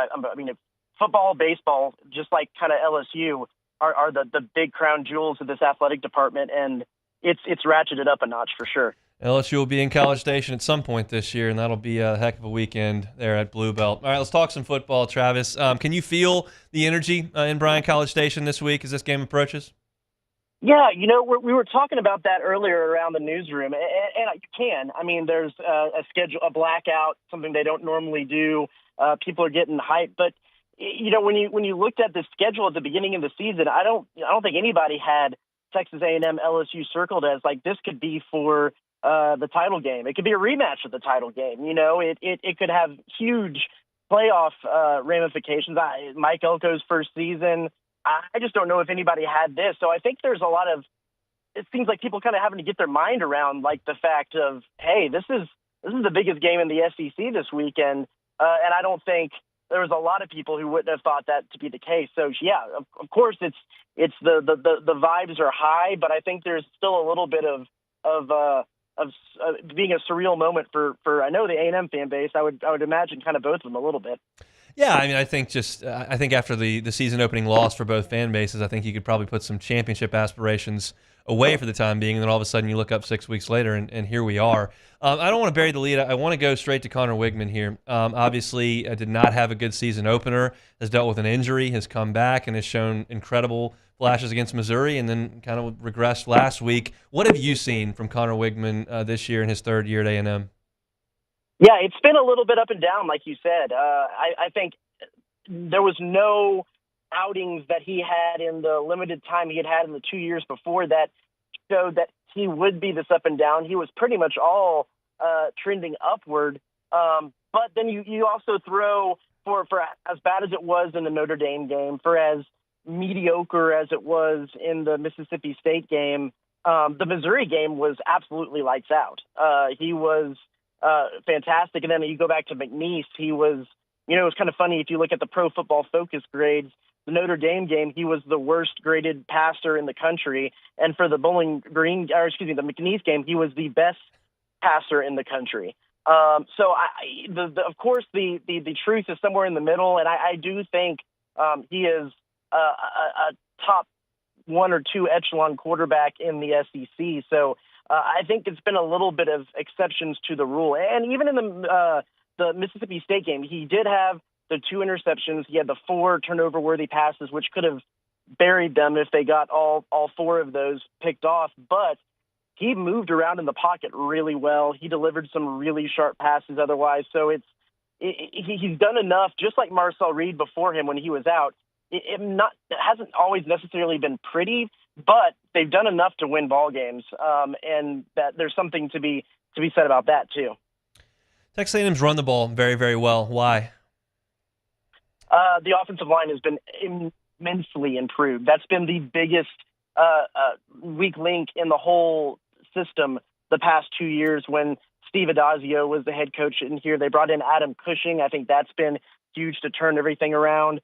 football, baseball, just like kind of LSU are the big crown jewels of this athletic department, and it's ratcheted up a notch for sure. LSU will be in College Station at some point this year, and that'll be a heck of a weekend there at Blue Belt. All right, let's talk some football, Travis. Can you feel the energy in Bryan College Station this week as this game approaches? Yeah, we were talking about that earlier around the newsroom, and you can. I mean, there's a schedule, a blackout, something they don't normally do. People are getting hyped, but when you looked at the schedule at the beginning of the season, I don't think anybody had Texas A&M LSU circled as like this could be for the title game. It could be a rematch of the title game. It could have huge playoff ramifications. Mike Elko's first season, I just don't know if anybody had this. So I think there's a lot of, it seems like people kind of having to get their mind around like the fact of, hey, this is the biggest game in the SEC this week, and and I don't think there was a lot of people who wouldn't have thought that to be the case. So yeah, of course it's the vibes are high, but I think there's still a little bit of being a surreal moment for I know the A&M fan base. I would imagine kind of both of them a little bit. Yeah, I mean, I think after the season opening loss for both fan bases, I think you could probably put some championship aspirations away for the time being, and then all of a sudden you look up 6 weeks later, and here we are. I don't want to bury the lead. I want to go straight to Connor Wigman here. Obviously, did not have a good season opener, has dealt with an injury, has come back, and has shown incredible flashes against Missouri, and then kind of regressed last week. What have you seen from Connor Wigman this year in his third year at A&M? Yeah, it's been a little bit up and down, like you said. I think there was no outings that he had in the limited time he had in the 2 years before that showed that he would be this up and down. He was pretty much all trending upward. But then you also throw for as bad as it was in the Notre Dame game, for as mediocre as it was in the Mississippi State game, the Missouri game was absolutely lights out. He was fantastic. And then you go back to McNeese, he was, it was kind of funny if you look at the Pro Football Focus grades. The Notre Dame game, he was the worst graded passer in the country, and for the the McNeese game, he was the best passer in the country. So of course the truth is somewhere in the middle, and I do think he is a top 1 or 2 echelon quarterback in the SEC. So I think it's been a little bit of exceptions to the rule. And even in the Mississippi State game, he did have the 2 interceptions. He had the 4 turnover-worthy passes, which could have buried them if they got all 4 of those picked off. But he moved around in the pocket really well. He delivered some really sharp passes otherwise. So he's done enough, just like Marcel Reed before him when he was out. It hasn't always necessarily been pretty, but they've done enough to win ball games, and that there's something to be said about that too. Texas A&M's run the ball very, very well. Why? The offensive line has been immensely improved. That's been the biggest weak link in the whole system the past 2 years when Steve Adazio was the head coach in here. They brought in Adam Cushing. I think that's been huge to turn everything around.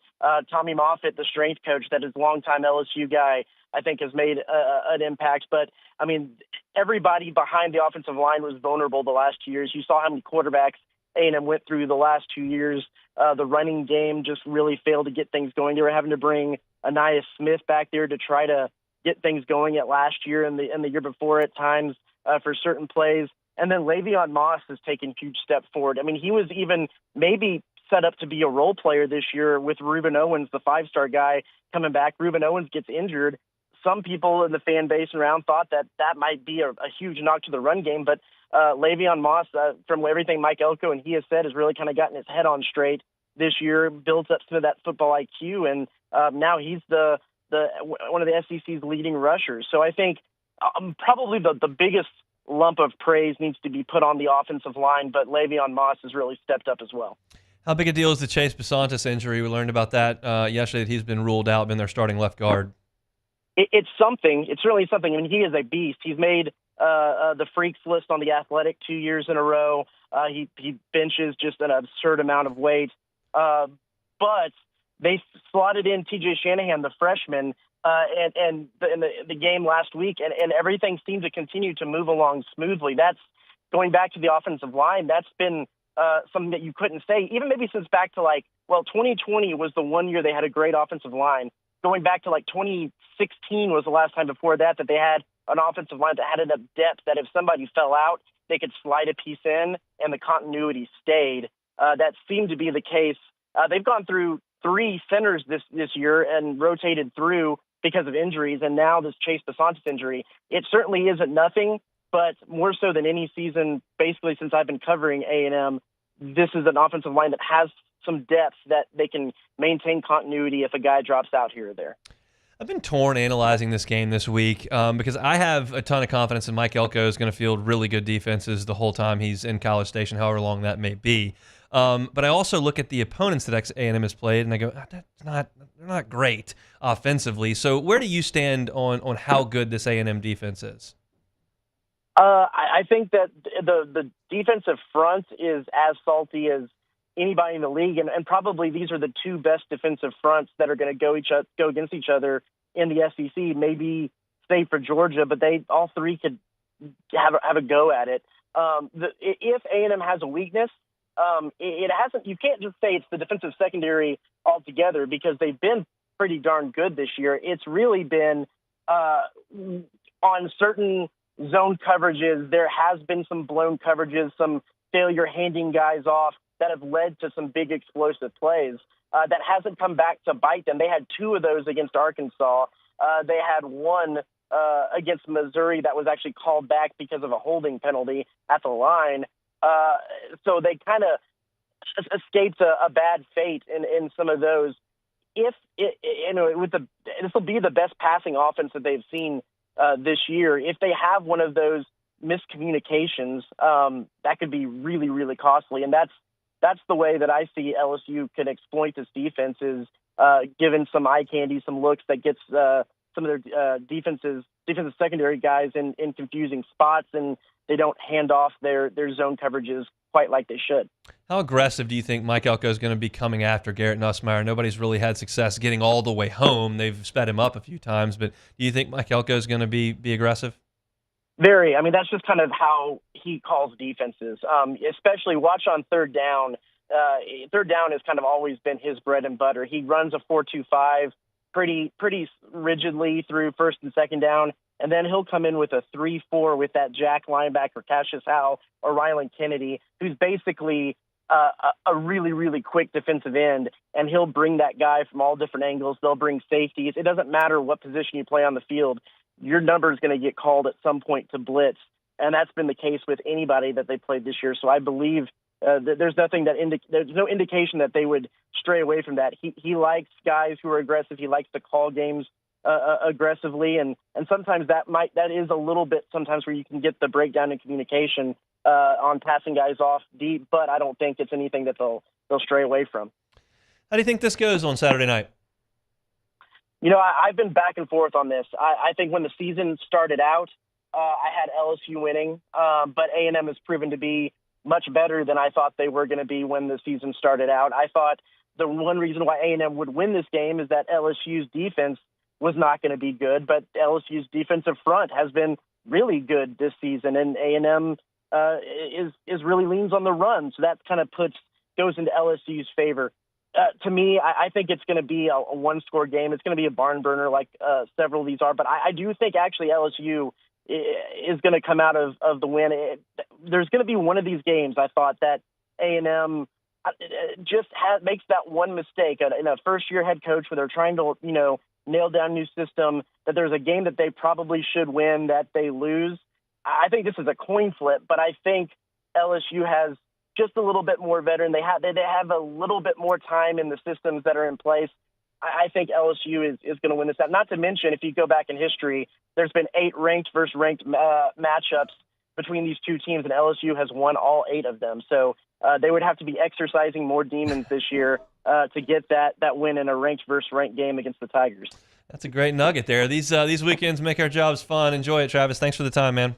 Tommy Moffitt, the strength coach, that is longtime LSU guy, I think has made an impact. But, I mean, everybody behind the offensive line was vulnerable the last 2 years. You saw how many quarterbacks A&M went through the last 2 years. The running game just really failed to get things going. They were having to bring Anais Smith back there to try to get things going at last year and the year before at times for certain plays. And then Le'Veon Moss has taken huge steps forward. I mean, he was even maybe set up to be a role player this year with Reuben Owens, the 5-star guy, coming back. Reuben Owens gets injured. Some people in the fan base around thought that might be a huge knock to the run game, but Le'Veon Moss, from everything Mike Elko and he has said, has really kind of gotten his head on straight this year, builds up some of that football IQ, and now he's the one of the SEC's leading rushers. So I think probably the biggest lump of praise needs to be put on the offensive line, but Le'Veon Moss has really stepped up as well. How big a deal is the Chase Bisontis injury? We learned about that yesterday, that he's been ruled out, been their starting left guard. It's something. It's really something. I mean, he is a beast. He's made the freaks list on The Athletic 2 years in a row. He benches just an absurd amount of weight. But they slotted in T.J. Shanahan, the freshman, in the game last week, and everything seemed to continue to move along smoothly. That's going back to the offensive line. That's been something that you couldn't say, even maybe since back to 2020 was the one year they had a great offensive line. Going back to 2016 was the last time before that they had an offensive line that had enough depth that if somebody fell out, they could slide a piece in and the continuity stayed. That seemed to be the case. They've gone through 3 centers this year and rotated through because of injuries, and now this Chase Bisontis injury. It certainly isn't nothing, but more so than any season, basically since I've been covering A&M, this is an offensive line that has some depth that they can maintain continuity if a guy drops out here or there. I've been torn analyzing this game this week because I have a ton of confidence in Mike Elko is going to field really good defenses the whole time he's in College Station, however long that may be. But I also look at the opponents that A&M has played, and I go, they're not great offensively. So where do you stand on how good this A&M defense is? I think that the defensive front is as salty as anybody in the league, and probably these are the two best defensive fronts that are going to go against each other in the SEC. Maybe save for Georgia, but they all three could have a go at it. If A&M has a weakness, it hasn't. You can't just say it's the defensive secondary altogether, because they've been pretty darn good this year. It's really been on certain zone coverages. There has been some blown coverages, some failure handing guys off that have led to some big explosive plays that hasn't come back to bite them. They had 2 of those against Arkansas. They had one against Missouri that was actually called back because of a holding penalty at the line. So they kind of escaped a bad fate in some of those. If this will be the best passing offense that they've seen this year. If they have one of those miscommunications, that could be really, really costly. And that's the way that I see LSU can exploit this defense, is given some eye candy, some looks that gets some of their defensive secondary guys in confusing spots, and they don't hand off their zone coverages quite like they should. How aggressive do you think Mike Elko is going to be coming after Garrett Nussmeier? Nobody's really had success getting all the way home. They've sped him up a few times, but do you think Mike Elko is going to be aggressive? Very. I mean, that's just kind of how he calls defenses, especially watch on third down. Third down has kind of always been his bread and butter. He runs a 4-2-5 pretty rigidly through first and second down, and then he'll come in with a 3-4 with that jack linebacker, Cassius Howell or Rylan Kennedy, who's basically a really, really quick defensive end, and he'll bring that guy from all different angles. They'll bring safeties. It doesn't matter what position you play on the field. Your number is going to get called at some point to blitz, and that's been the case with anybody that they played this year. So I believe that there's no indication that they would stray away from that. He likes guys who are aggressive. He likes to call games aggressively, and sometimes that is a little bit sometimes where you can get the breakdown in communication on passing guys off deep, but I don't think it's anything that they'll stray away from. How do you think this goes on Saturday night? You know, I've been back and forth on this. I think when the season started out, I had LSU winning, but A&M has proven to be much better than I thought they were going to be when the season started out. I thought the one reason why A&M would win this game is that LSU's defense was not going to be good, but LSU's defensive front has been really good this season, and A&M is really leans on the run, so that kind of goes into LSU's favor. To me, I think it's going to be a one-score game. It's going to be a barn burner like several of these are, but I do think actually LSU is going to come out of the win. There's going to be one of these games, I thought, that A&M just makes that one mistake in a first-year head coach where they're trying to, nail down a new system, that there's a game that they probably should win that they lose. I think this is a coin flip, but I think LSU has just a little bit more veteran. They have a little bit more time in the systems that are in place. I think LSU is going to win this out. Not to mention, if you go back in history, there's been 8 ranked versus ranked matchups between these two teams, and LSU has won all 8 of them. So they would have to be exercising more demons this year to get that win in a ranked versus ranked game against the Tigers. That's a great nugget there. These weekends make our jobs fun. Enjoy it, Travis. Thanks for the time, man.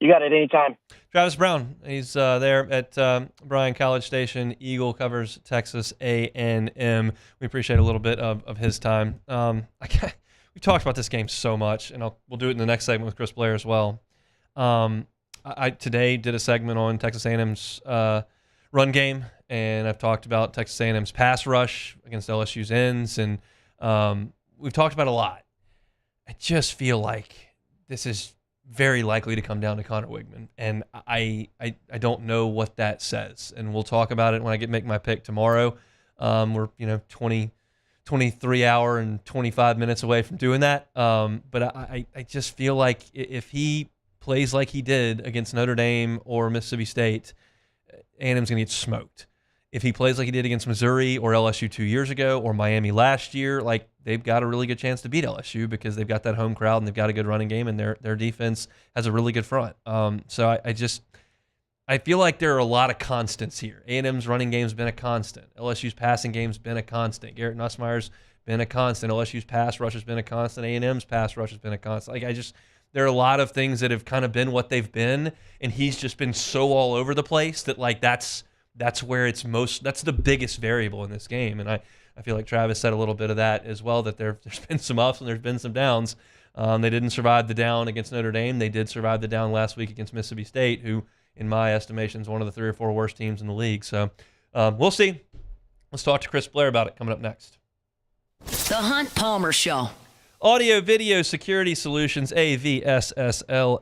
You got it anytime. Travis Brown, he's there at Bryan College Station. Eagle covers Texas A&M. We appreciate a little bit of his time. We talked about this game so much, and we'll do it in the next segment with Chris Blair as well. I today did a segment on Texas A&M's run game, and I've talked about Texas A&M's pass rush against LSU's ends, and we've talked about a lot. I just feel like this is very likely to come down to Connor Wigman, and I don't know what that says, and we'll talk about it when I make my pick tomorrow. We're 23 hour and 25 minutes away from doing that, but I just feel like if he plays like he did against Notre Dame or Mississippi State, A&M's gonna get smoked. If he plays like he did against Missouri or LSU 2 years ago or Miami last year, like, they've got a really good chance to beat LSU because they've got that home crowd and they've got a good running game and their defense has a really good front. So I feel like there are a lot of constants here. A&M's running game's been a constant. LSU's passing game's been a constant. Garrett Nussmeier's been a constant. LSU's pass rush has been a constant. A&M's pass rush has been a constant. There are a lot of things that have kind of been what they've been, and he's just been so all over the place that, like, that's that's where that's the biggest variable in this game. And I feel like Travis said a little bit of that as well, that there's been some ups and there's been some downs. They didn't survive the down against Notre Dame. They did survive the down last week against Mississippi State, who, in my estimation, is one of the 3 or 4 worst teams in the league. So we'll see. Let's talk to Chris Blair about it coming up next. The Hunt Palmer Show. Audio Video Security Solutions, avssla.com.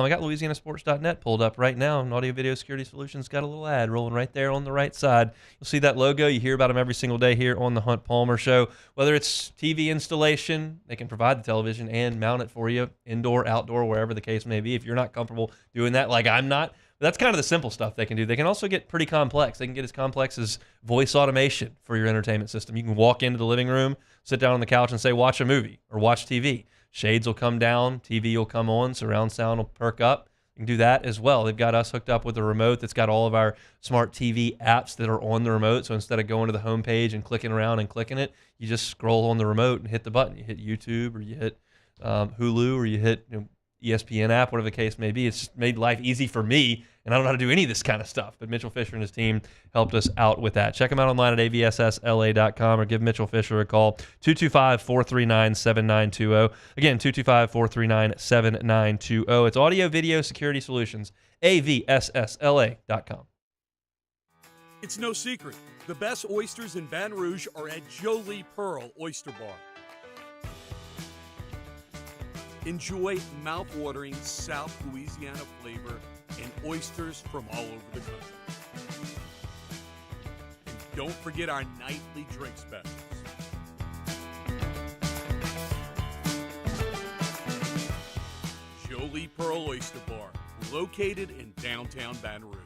I got LouisianaSports.net pulled up right now, and Audio Video Security Solutions got a little ad rolling right there on the right side. You'll see that logo. You hear about them every single day here on the Hunt Palmer Show. Whether it's TV installation, they can provide the television and mount it for you, indoor, outdoor, wherever the case may be. If you're not comfortable doing that, like I'm not, that's kind of the simple stuff they can do. They can also get pretty complex. They can get as complex as voice automation for your entertainment system. You can walk into the living room, sit down on the couch and say, watch a movie or watch TV. Shades will come down, TV will come on, surround sound will perk up. You can do that as well. They've got us hooked up with a remote that's got all of our smart TV apps that are on the remote. So instead of going to the home page and clicking around and clicking it, you just scroll on the remote and hit the button. You hit YouTube or you hit Hulu or you hit ESPN app, whatever the case may be. It's just made life easy for me, and I don't know how to do any of this kind of stuff. But Mitchell Fisher and his team helped us out with that. Check them out online at avssla.com or give Mitchell Fisher a call, 225-439-7920. Again, 225-439-7920. It's Audio Video Security Solutions, avssla.com. It's no secret. The best oysters in Baton Rouge are at Jolie Pearl Oyster Bar. Enjoy mouth-watering South Louisiana flavor and oysters from all over the country. And don't forget our nightly drink specials. Jolie Pearl Oyster Bar, located in downtown Baton Rouge.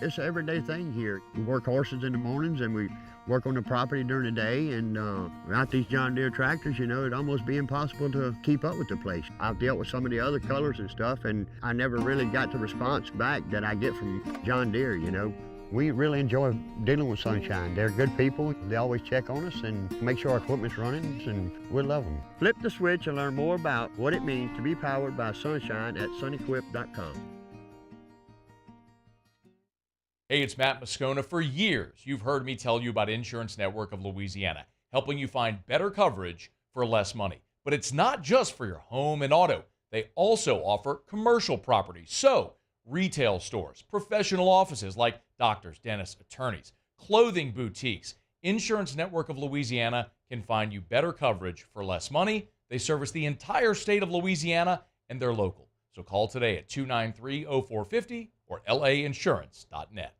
It's an everyday thing here. We work horses in the mornings and we work on the property during the day, and without these John Deere tractors, it'd almost be impossible to keep up with the place. I've dealt with some of the other colors and stuff, and I never really got the response back that I get from John Deere, We really enjoy dealing with Sunshine. They're good people. They always check on us and make sure our equipment's running, and we love them. Flip the switch and learn more about what it means to be powered by Sunshine at sunequip.com. Hey, it's Matt Moscona. For years, you've heard me tell you about Insurance Network of Louisiana, helping you find better coverage for less money. But it's not just for your home and auto. They also offer commercial property. So, retail stores, professional offices like doctors, dentists, attorneys, clothing boutiques. Insurance Network of Louisiana can find you better coverage for less money. They service the entire state of Louisiana, and they're local. So call today at 293-0450 or lainsurance.net.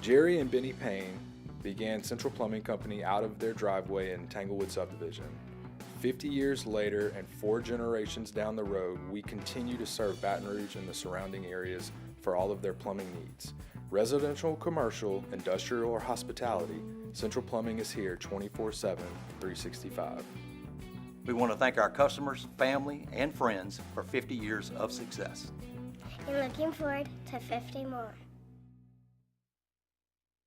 Jerry and Benny Payne began Central Plumbing Company out of their driveway in Tanglewood Subdivision. 50 years later and 4 generations down the road, we continue to serve Baton Rouge and the surrounding areas for all of their plumbing needs. Residential, commercial, industrial, or hospitality, Central Plumbing is here 24/7, 365. We want to thank our customers, family, and friends for 50 years of success. And looking forward to 50 more.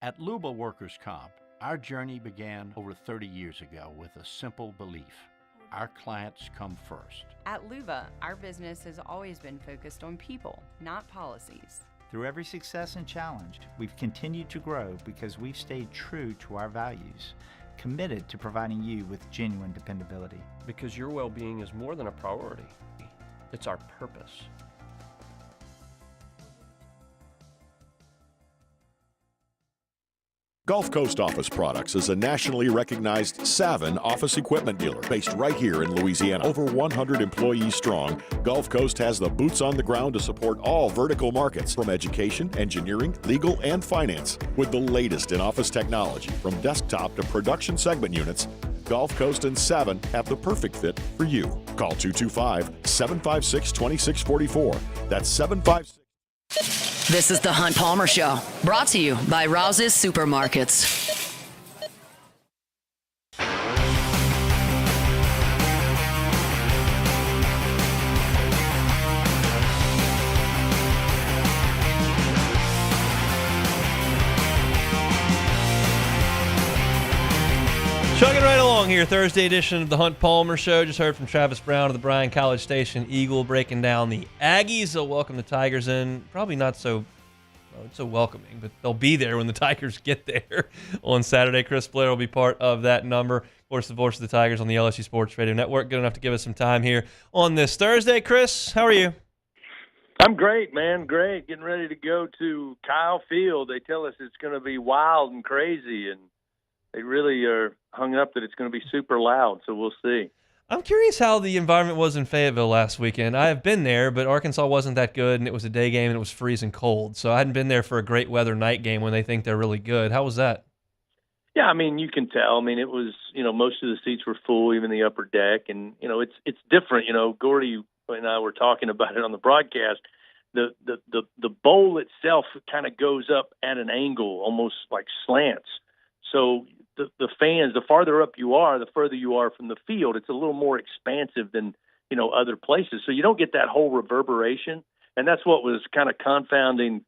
At Luba Workers' Comp, our journey began over 30 years ago with a simple belief: our clients come first. At Luba, our business has always been focused on people, not policies. Through every success and challenge, we've continued to grow because we've stayed true to our values, committed to providing you with genuine dependability. Because your well-being is more than a priority. It's our purpose. Gulf Coast Office Products is a nationally recognized Savin office equipment dealer based right here in Louisiana. Over 100 employees strong, Gulf Coast has the boots on the ground to support all vertical markets, from education, engineering, legal, and finance. With the latest in office technology, from desktop to production segment units, Gulf Coast and Savin have the perfect fit for you. Call 225-756-2644. That's 756. This is the Hunt Palmer Show, brought to you by Rouse's Supermarkets. Chugging right along here, Thursday edition of the Hunt Palmer Show. Just heard from Travis Brown of the Bryan College Station Eagle breaking down the Aggies. They'll welcome the Tigers in. Probably not so welcoming, but they'll be there when the Tigers get there on Saturday. Chris Blair will be part of that number. Of course, the voice of the Tigers on the LSU Sports Radio Network. Good enough to give us some time here on this Thursday. Chris, how are you? I'm great, man. Great. Getting ready to go to Kyle Field. They tell us it's going to be wild and crazy, and they really are hung up that it's going to be super loud, so we'll see. I'm curious how the environment was in Fayetteville last weekend. I have been there, but Arkansas wasn't that good, and it was a day game, and it was freezing cold. So I hadn't been there for a great weather night game when they think they're really good. How was that? Yeah, I mean, you can tell. I mean, it was, most of the seats were full, even the upper deck, and, it's different. Gordy and I were talking about it on the broadcast. The bowl itself kind of goes up at an angle, almost like slants. So the fans, the farther up you are, the further you are from the field. It's a little more expansive than, other places. So you don't get that whole reverberation. And that's what was kind of confounding,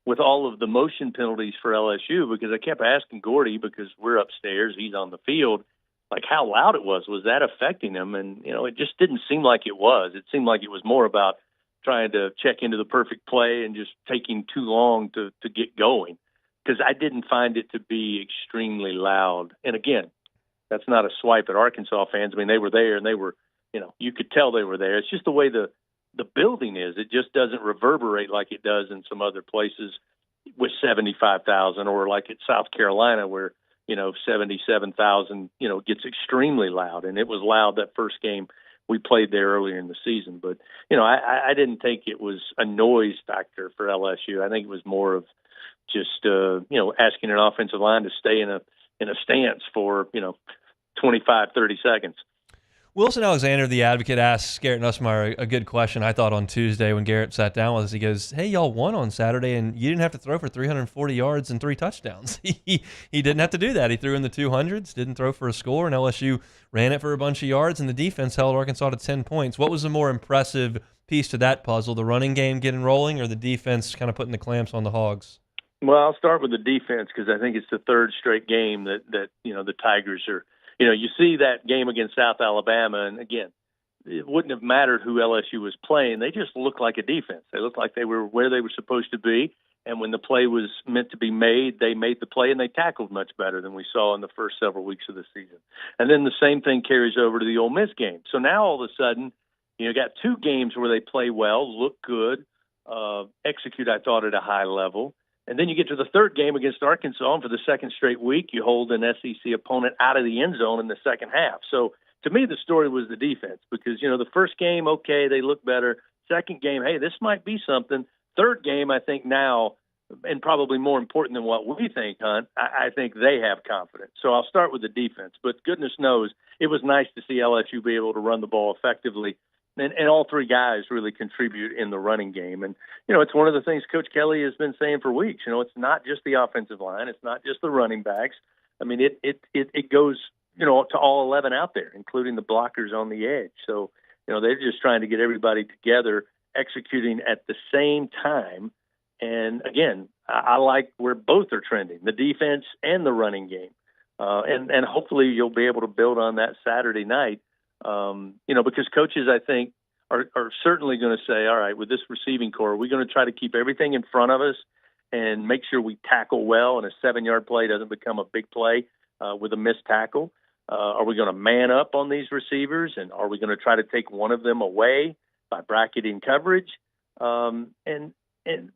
with all of the motion penalties for LSU, because I kept asking Gordy, because we're upstairs, he's on the field, like how loud it was. Was that affecting him? And, it just didn't seem like it was. It seemed like it was more about trying to check into the perfect play and just taking too long to get going. Because I didn't find it to be extremely loud. And again, that's not a swipe at Arkansas fans. I mean, they were there and they were, you could tell they were there. It's just the way the building is. It just doesn't reverberate like it does in some other places with 75,000, or like at South Carolina where, 77,000, gets extremely loud. And it was loud that first game we played there earlier in the season. But, I didn't think it was a noise factor for LSU. I think it was more of just, asking an offensive line to stay in a stance for, 25, 30 seconds. Wilson Alexander, the advocate, asked Garrett Nussmeier a good question, I thought, on Tuesday when Garrett sat down with us. He goes, hey, y'all won on Saturday, and you didn't have to throw for 340 yards and 3 touchdowns. He didn't have to do that. He threw in the 200s, didn't throw for a score, and LSU ran it for a bunch of yards, and the defense held Arkansas to 10 points. What was the more impressive piece to that puzzle, the running game getting rolling or the defense kind of putting the clamps on the Hogs? Well, I'll start with the defense because I think it's the third straight game that the Tigers are. You see that game against South Alabama, and again, it wouldn't have mattered who LSU was playing. They just looked like a defense. They looked like they were where they were supposed to be, and when the play was meant to be made, they made the play, and they tackled much better than we saw in the first several weeks of the season. And then the same thing carries over to the Ole Miss game. So now all of a sudden, you got 2 games where they play well, look good, execute, I thought, at a high level. And then you get to the third game against Arkansas, and for the second straight week, you hold an SEC opponent out of the end zone in the second half. So to me, the story was the defense because, the first game, okay, they look better. Second game, hey, this might be something. Third game, I think now, and probably more important than what we think, Hunt, I think they have confidence. So I'll start with the defense. But goodness knows, it was nice to see LSU be able to run the ball effectively. And all 3 guys really contribute in the running game. And, it's one of the things Coach Kelly has been saying for weeks. It's not just the offensive line. It's not just the running backs. I mean, it goes, to all 11 out there, including the blockers on the edge. So, they're just trying to get everybody together, executing at the same time. And, again, I like where both are trending, the defense and the running game. And hopefully you'll be able to build on that Saturday night. Because coaches, I think, are certainly going to say, all right, with this receiving core, are we going to try to keep everything in front of us and make sure we tackle well and a 7-yard play doesn't become a big play with a missed tackle? Are we going to man up on these receivers, and are we going to try to take one of them away by bracketing coverage? And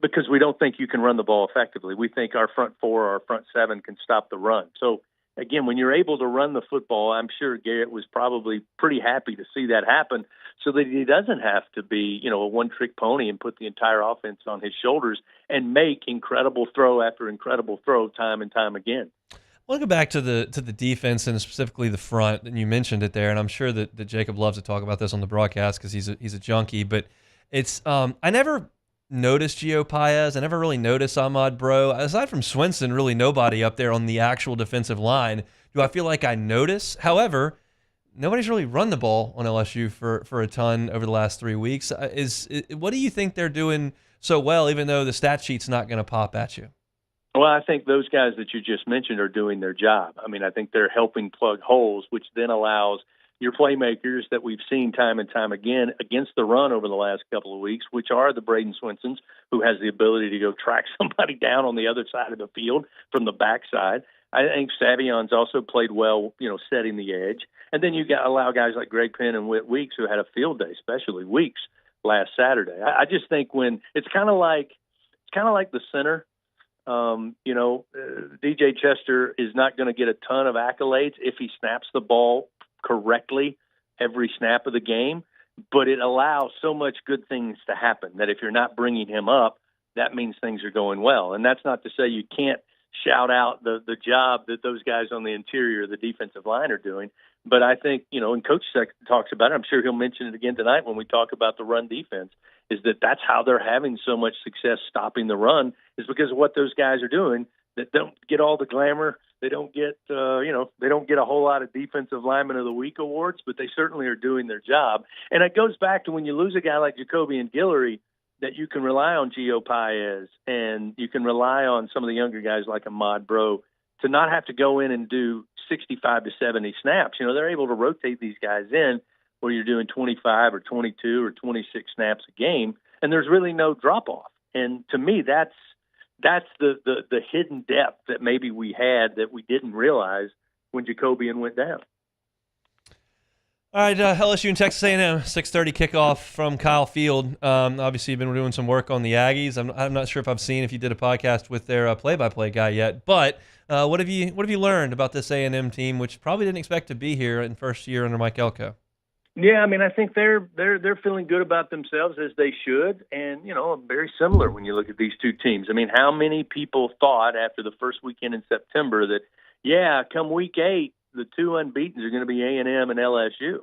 because we don't think you can run the ball effectively. We think our front 4 or our front 7 can stop the run. So, again, when you're able to run the football, I'm sure Garrett was probably pretty happy to see that happen so that he doesn't have to be, a one-trick pony and put the entire offense on his shoulders and make incredible throw after incredible throw time and time again. I want to go back to the defense and specifically the front, and you mentioned it there, and I'm sure that Jacob loves to talk about this on the broadcast because he's a junkie, but it's I never noticed Gio Paez. I never really noticed Ahmad Bro. Aside from Swinson, really nobody up there on the actual defensive line. Do I feel like I notice? However, nobody's really run the ball on LSU for a ton over the last 3 weeks. What do you think they're doing so well, even though the stat sheet's not going to pop at you? Well, I think those guys that you just mentioned are doing their job. I mean, I think they're helping plug holes, which then allows your playmakers that we've seen time and time again against the run over the last couple of weeks, which are the Braden Swinsons, who has the ability to go track somebody down on the other side of the field from the backside. I think Savion's also played well, setting the edge. And then you allow guys like Greg Penn and Whit Weeks, who had a field day, especially Weeks last Saturday. I just think when it's kind of like the center. DJ Chester is not going to get a ton of accolades if he snaps the ball correctly every snap of the game, but it allows so much good things to happen that if you're not bringing him up, that means things are going well. And that's not to say you can't shout out the job that those guys on the interior of the defensive line are doing. But I think, and Coach talks about it, I'm sure he'll mention it again tonight when we talk about the run defense, is that's how they're having so much success stopping the run, is because of what those guys are doing that don't get all the glamour. They don't get, they don't get a whole lot of Defensive Lineman of the Week awards, but they certainly are doing their job. And it goes back to when you lose a guy like Jacoby and Guillory, that you can rely on Gio Paez and you can rely on some of the younger guys like Ahmad Bro to not have to go in and do 65 to 70 snaps. They're able to rotate these guys in where you're doing 25 or 22 or 26 snaps a game, and there's really no drop-off. And to me, that's the hidden depth that maybe we had that we didn't realize when Jacobian went down. All right, LSU and Texas A&M, 6:30 kickoff from Kyle Field. Obviously, you've been doing some work on the Aggies. I'm not sure if you did a podcast with their play-by-play guy yet, but what have you learned about this A&M team, which probably didn't expect to be here in first year under Mike Elko? Yeah, I mean, I think they're feeling good about themselves, as they should, and very similar when you look at these two teams. I mean, how many people thought after the first weekend in September that come week 8, the two unbeatens are going to be A&M and LSU.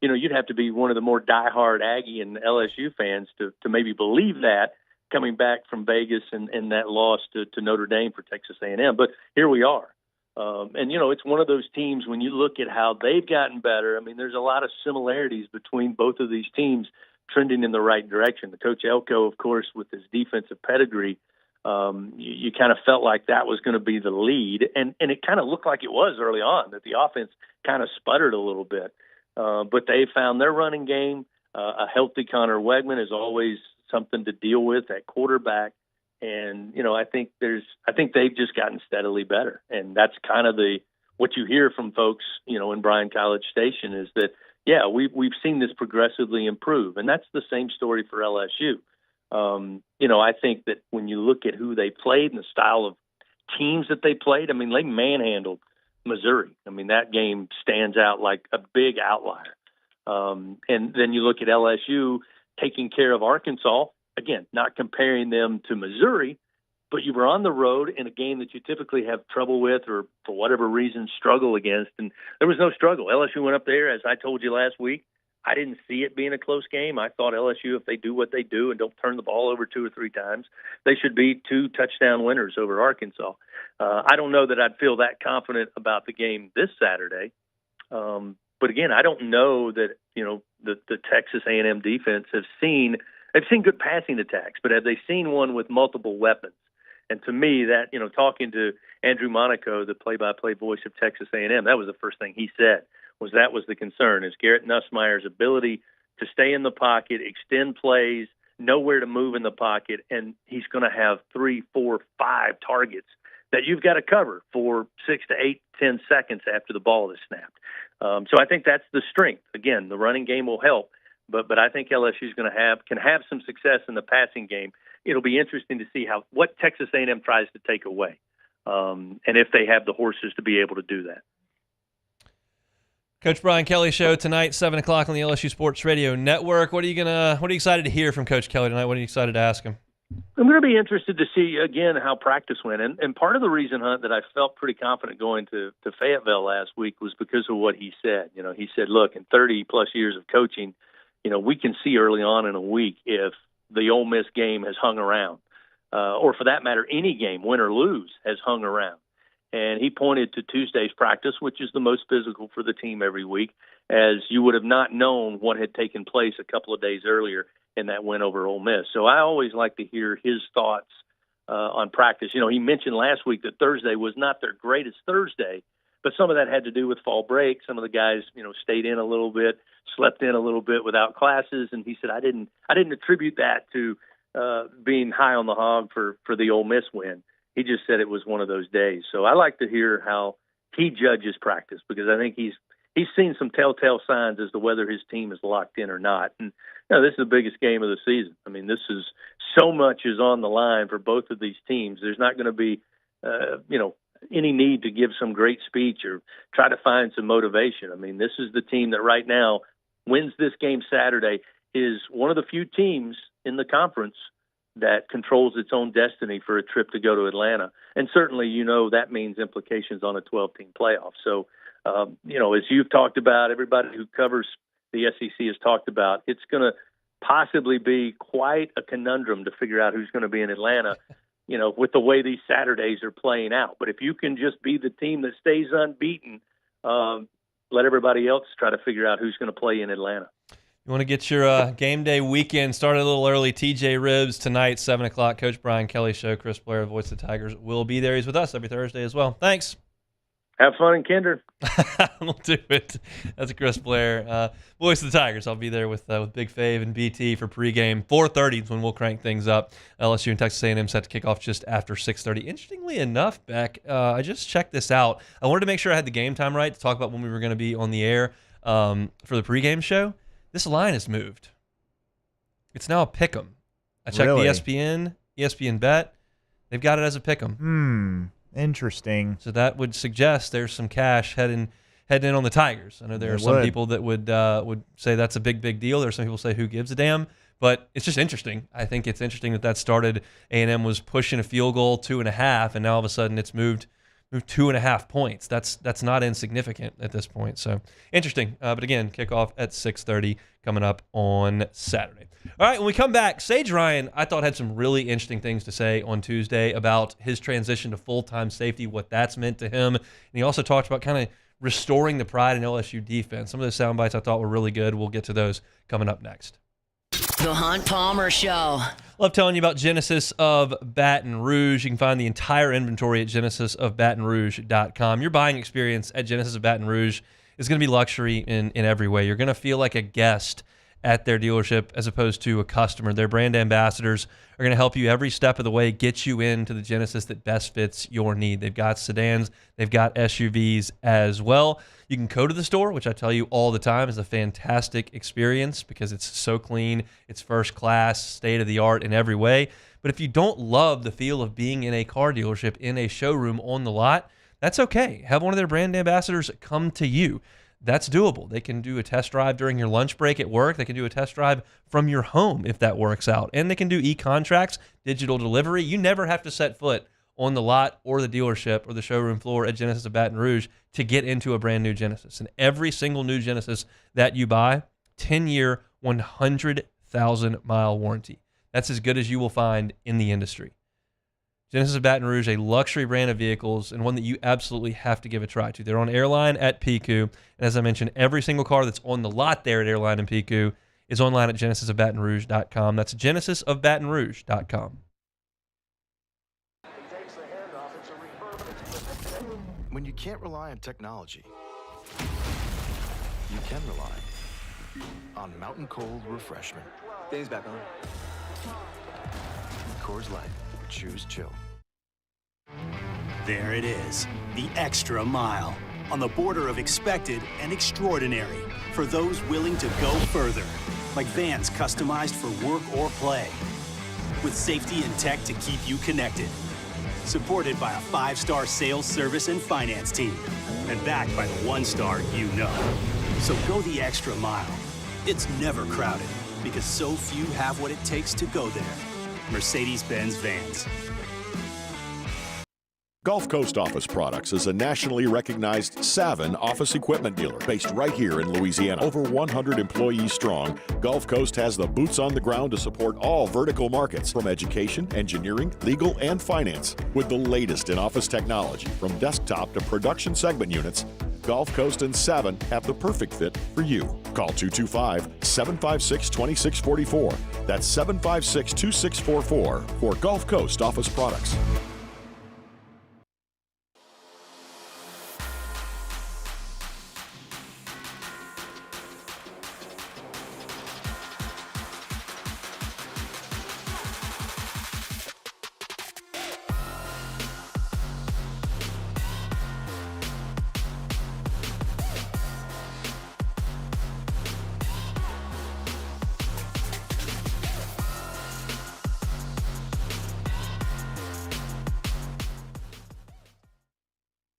You'd have to be one of the more diehard Aggie and LSU fans to maybe believe that, coming back from Vegas and that loss to Notre Dame for Texas A&M. But here we are. It's one of those teams, when you look at how they've gotten better, I mean, there's a lot of similarities between both of these teams trending in the right direction. The Coach Elko, of course, with his defensive pedigree, you kind of felt like that was going to be the lead. And it kind of looked like it was early on, that the offense kind of sputtered a little bit. But they found their running game. A healthy Connor Wegman is always something to deal with at quarterback. And, I think they've just gotten steadily better. And that's kind of what you hear from folks, in Bryan College Station, is that, yeah, we've seen this progressively improve. And that's the same story for LSU. I think that when you look at who they played and the style of teams that they played, I mean, they manhandled Missouri. I mean, that game stands out like a big outlier. And then you look at LSU taking care of Arkansas. Again, not comparing them to Missouri, but you were on the road in a game that you typically have trouble with or for whatever reason struggle against, and there was no struggle. LSU went up there, as I told you last week. I didn't see it being a close game. I thought LSU, if they do what they do and don't turn the ball over 2 or 3 times, they should be 2 touchdown winners over Arkansas. I don't know that I'd feel that confident about the game this Saturday. But again, I don't know that, the Texas A&M defense they've seen good passing attacks, but have they seen one with multiple weapons? And to me, that, talking to Andrew Monaco, the play-by-play voice of Texas A&M, that was the first thing he said, was the concern, is Garrett Nussmeier's ability to stay in the pocket, extend plays, know where to move in the pocket, and he's going to have 3, 4, 5 targets that you've got to cover for 6 to 8, 10 seconds after the ball is snapped. So I think that's the strength. Again, the running game will help. But I think LSU is can have some success in the passing game. It'll be interesting to see what Texas A&M tries to take away, and if they have the horses to be able to do that. Coach Brian Kelly Show tonight, 7:00 on the LSU Sports Radio Network. What are you excited to hear from Coach Kelly tonight? What are you excited to ask him? I'm going to be interested to see again how practice went, and part of the reason, Hunt, that I felt pretty confident going to Fayetteville last week was because of what he said. He said, look, in 30 plus years of coaching, we can see early on in a week if the Ole Miss game has hung around, or for that matter, any game, win or lose, has hung around. And he pointed to Tuesday's practice, which is the most physical for the team every week, as you would have not known what had taken place a couple of days earlier in that win over Ole Miss. So I always like to hear his thoughts on practice. He mentioned last week that Thursday was not their greatest Thursday, but some of that had to do with fall break. Some of the guys, stayed in a little bit, slept in a little bit without classes, and he said, I didn't attribute that to being high on the hog for the Ole Miss win. He just said it was one of those days. So I like to hear how he judges practice, because I think he's seen some telltale signs as to whether his team is locked in or not. And this is the biggest game of the season. I mean, this is so much is on the line for both of these teams. There's not going to be, any need to give some great speech or try to find some motivation. I mean, this is the team that right now wins this game Saturday, is one of the few teams in the conference that controls its own destiny for a trip to go to Atlanta. And certainly, that means implications on a 12-team playoff. So, as you've talked about, everybody who covers the SEC has talked about, it's going to possibly be quite a conundrum to figure out who's going to be in Atlanta, with the way these Saturdays are playing out. But if you can just be the team that stays unbeaten, let everybody else try to figure out who's going to play in Atlanta. You want to get your game day weekend started a little early. TJ Ribs tonight, 7 o'clock. Coach Brian Kelly Show. Chris Blair, Voice of the Tigers, will be there. He's with us every Thursday as well. Thanks. Have fun in Kinder. We'll do it. That's Chris Blair, Voice of the Tigers. I'll be there with Big Fave and BT for pregame. 4:30 is when we'll crank things up. LSU and Texas A&M set to kick off just after 6:30. Interestingly enough, Beck, I just checked this out. I wanted to make sure I had the game time right to talk about when we were going to be on the air for the pregame show. This line has moved. It's now a pick'em. I checked Really? ESPN Bet. They've got it as a pick'em. Interesting. So that would suggest there's some cash heading in on the Tigers. I know there are some people that would say that's a big deal. There are some people who say who gives a damn, but it's just interesting. I think it's interesting that started. A&M was pushing a field goal 2.5, and now all of a sudden it's moved 2.5 points. That's not insignificant at this point. So interesting. But again, kickoff at 6:30 coming up on Saturday. All right, when we come back, Sage Ryan, I thought, had some really interesting things to say on Tuesday about his transition to full-time safety, what that's meant to him. And he also talked about kind of restoring the pride in LSU defense. Some of those sound bites I thought were really good. We'll get to those coming up next. The Hunt Palmer Show. Love telling you about Genesis of Baton Rouge. You can find the entire inventory at genesisofbatonrouge.com. Your buying experience at Genesis of Baton Rouge is going to be luxury in every way. You're going to feel like a guest at their dealership as opposed to a customer. Their brand ambassadors are going to help you every step of the way, get you into the Genesis that best fits your need. They've got sedans, they've got SUVs as well. You can go to the store, which I tell you all the time is a fantastic experience because it's so clean, it's first class, state of the art in every way. But if you don't love the feel of being in a car dealership, in a showroom on the lot, that's okay. Have one of their brand ambassadors come to you. That's doable. They can do a test drive during your lunch break at work. They can do a test drive from your home if that works out. And they can do e-contracts, digital delivery. You never have to set foot on the lot or the dealership or the showroom floor at Genesis of Baton Rouge to get into a brand new Genesis. And every single new Genesis that you buy, 10-year, 100,000-mile warranty. That's as good as you will find in the industry. Genesis of Baton Rouge, a luxury brand of vehicles and one that you absolutely have to give a try to. They're on Airline at PQ. And as I mentioned, every single car that's on the lot there at Airline and PQ is online at genesisofbatonrouge.com. That's genesisofbatonrouge.com. When you can't rely on technology, you can rely on Mountain Cold Refreshment. Dave's back on. Coors Light. Choose chill. There it is, the extra mile, on the border of expected and extraordinary for those willing to go further, like vans customized for work or play, with safety and tech to keep you connected, supported by a 5-star sales, service, and finance team, and backed by the 1-star you know. So go the extra mile. It's never crowded, because so few have what it takes to go there. Mercedes-Benz Vans. Gulf Coast Office Products is a nationally recognized Savin office equipment dealer based right here in Louisiana. Over 100 employees strong, Gulf Coast has the boots on the ground to support all vertical markets, from education, engineering, legal, and finance. With the latest in office technology, from desktop to production segment units, Gulf Coast and Savin have the perfect fit for you. Call 225-756-2644. That's 756-2644 for Gulf Coast Office Products.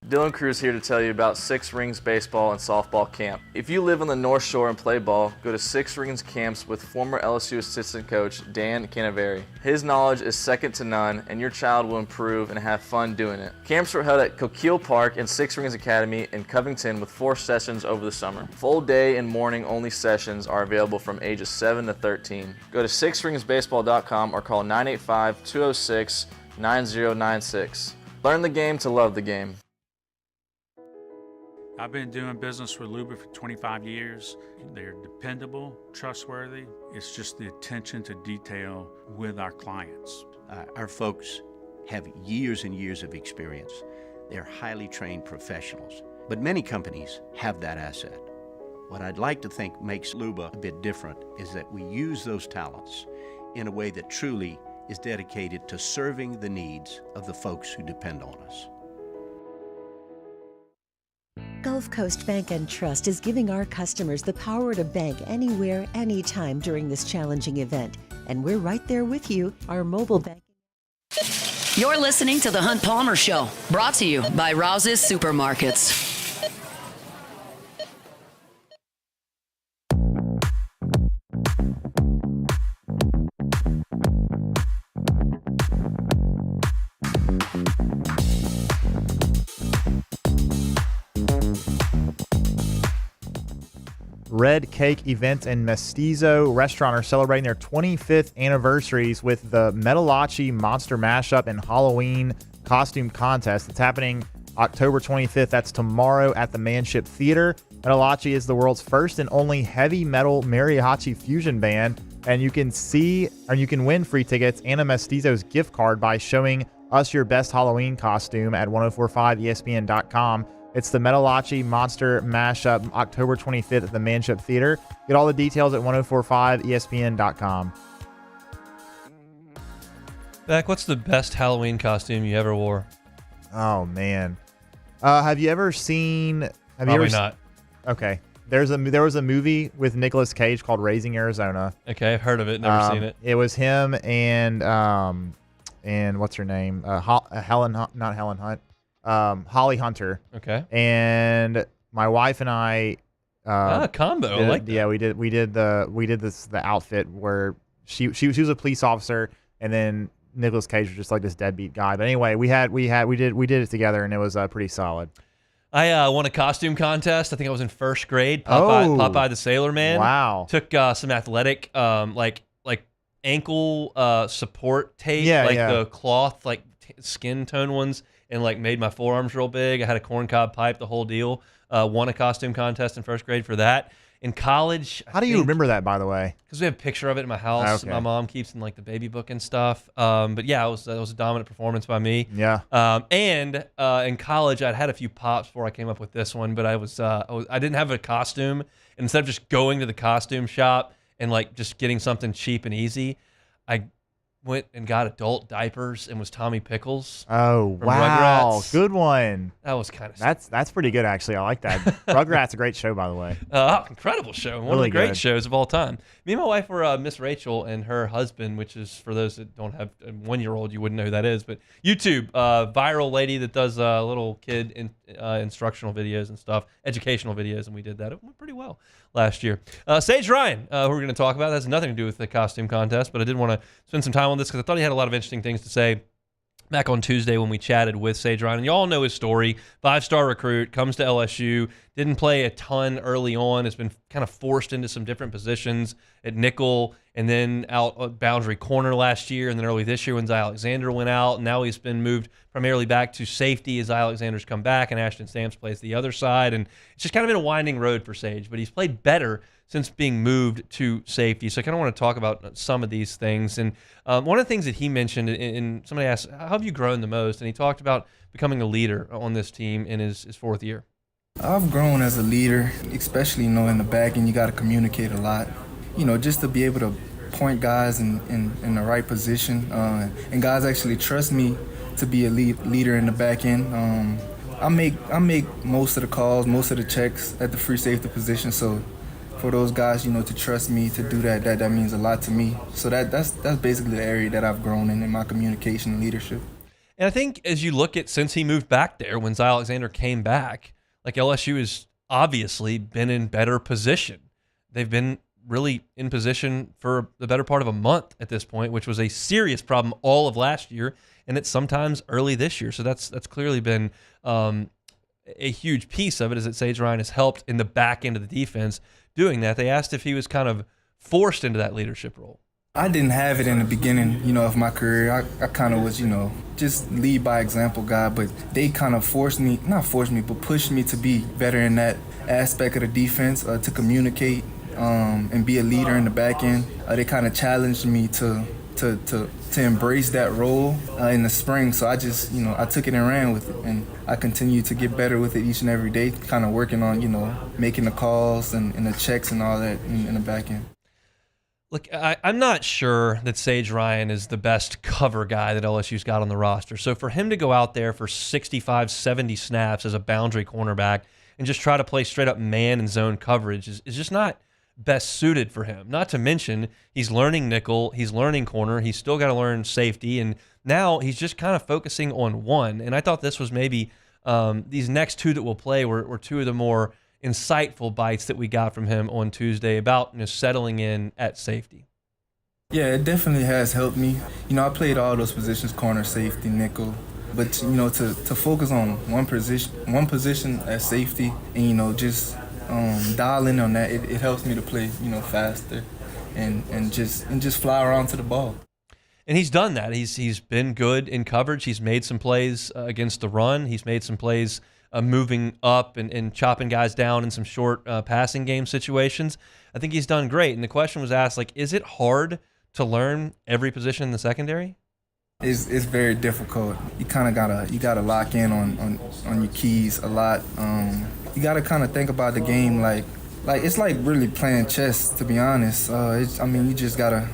Dylan Cruz here to tell you about Six Rings Baseball and Softball Camp. If you live on the North Shore and play ball, go to Six Rings Camps with former LSU assistant coach Dan Canaveri. His knowledge is second to none, and your child will improve and have fun doing it. Camps were held at Coquille Park and Six Rings Academy in Covington with 4 sessions over the summer. Full day and morning only sessions are available from ages 7 to 13. Go to sixringsbaseball.com or call 985-206-9096. Learn the game to love the game. I've been doing business with Luba for 25 years. They're dependable, trustworthy. It's just the attention to detail with our clients. Our folks have years and years of experience. They're highly trained professionals, but many companies have that asset. What I'd like to think makes Luba a bit different is that we use those talents in a way that truly is dedicated to serving the needs of the folks who depend on us. Gulf Coast Bank and Trust is giving our customers the power to bank anywhere, anytime during this challenging event. And we're right there with you, our mobile bank. You're listening to The Hunt Palmer Show, brought to you by Rouse's Supermarkets. Red Cake Events and Mestizo Restaurant are celebrating their 25th anniversaries with the Metalachi Monster Mashup and Halloween Costume Contest. It's happening October 25th. That's tomorrow at the Manship Theater. Metalachi is the world's first and only heavy metal mariachi fusion band, and you can win free tickets and a Mestizo's gift card by showing us your best Halloween costume at 1045ESPN.com. It's the Metalachi Monster Mashup, October 25th at the Manship Theater. Get all the details at 1045ESPN.com. Beck, what's the best Halloween costume you ever wore? Oh, man. Have you ever seen... Probably not. Okay. There was a movie with Nicolas Cage called Raising Arizona. Okay, I've heard of it. Never seen it. It was him and what's her name? Holly Hunter. Okay. And my wife and I combo. I like that. Yeah, we did the outfit where she was a police officer, and then Nicolas Cage was just like this deadbeat guy. But anyway, we did it together, and it was pretty solid. I won a costume contest. I think I was in first grade. Popeye the Sailor Man. Wow. Took some athletic like ankle support tape, the cloth skin tone ones, and made my forearms real big. I had a corncob pipe, the whole deal. Won a costume contest in first grade for that. In college, how do you remember that, by the way? Because we have a picture of it in my house. Okay. My mom keeps in the baby book and stuff. But yeah, it was a dominant performance by me. Yeah. And in college, I'd had a few pops before I came up with this one, but I didn't have a costume. And instead of just going to the costume shop and just getting something cheap and easy, I went and got adult diapers and was Tommy Pickles. Oh, wow. Rugrats. Good one. That was kind of... That's pretty good, actually. I like that. Rugrats, a great show, by the way. Incredible show. One really of the great good. shows of all time. Me and my wife were Miss Rachel and her husband, which is, for those that don't have a 1-year-old, you wouldn't know who that is, but YouTube, viral lady that does little kid instructional videos and stuff, educational videos, and we did that. It went pretty well last year. Sage Ryan, who we're going to talk about, has nothing to do with the costume contest, but I did want to spend some time on this because I thought he had a lot of interesting things to say. back on Tuesday when we chatted with Sage Ryan. And you all know his story. 5-star recruit, comes to LSU, didn't play a ton early on, has been kind of forced into some different positions at nickel and then out boundary corner last year, and then early this year when Zy Alexander went out. And now he's been moved primarily back to safety as Zy Alexander's come back and Ashton Stamps plays the other side. And it's just kind of been a winding road for Sage, but he's played better since being moved to safety. So I kind of want to talk about some of these things. And one of the things that he mentioned, and somebody asked, how have you grown the most? And he talked about becoming a leader on this team in his fourth year. I've grown as a leader, especially, in the back end, you got to communicate a lot. Just to be able to point guys in the right position. And guys actually trust me to be a leader in the back end. I make most of the calls, most of the checks at the free safety position. So for those guys, to trust me to do that means a lot to me. So that's basically the area that I've grown in my communication and leadership. And I think as you look at since he moved back there, when Zy Alexander came back, like LSU has obviously been in better position. They've been really in position for the better part of a month at this point, which was a serious problem all of last year, and it's sometimes early this year. So that's clearly been a huge piece of it, is that Sage Ryan has helped in the back end of the defense doing that. They asked if he was kind of forced into that leadership role. I didn't have it in the beginning, of my career. I kind of was, just lead by example guy, but they kind of pushed me to be better in that aspect of the defense, to communicate and be a leader in the back end. They kind of challenged me to embrace that role in the spring. So I just, I took it and ran with it. And I continue to get better with it each and every day, kind of working on, making the calls and the checks and all that in the back end. Look, I'm not sure that Sage Ryan is the best cover guy that LSU's got on the roster. So for him to go out there for 65, 70 snaps as a boundary cornerback and just try to play straight up man and zone coverage is just not best suited for him. Not to mention, he's learning nickel, he's learning corner, he's still got to learn safety, and now he's just kind of focusing on one. And I thought this was maybe these next two that we'll play were two of the more insightful bites that we got from him on Tuesday about settling in at safety. Yeah, it definitely has helped me. I played all those positions, corner, safety, nickel. But, to focus on one position at safety and, just dial in on that, it helps me to play, faster and just fly around to the ball. And he's done that. He's been good in coverage. He's made some plays against the run. He's made some plays moving up and chopping guys down in some short passing game situations. I think he's done great. And the question was asked, is it hard to learn every position in the secondary? It's very difficult. You kind of gotta lock in on your keys a lot. You gotta kind of think about the game like it's like really playing chess, to be honest. You just gotta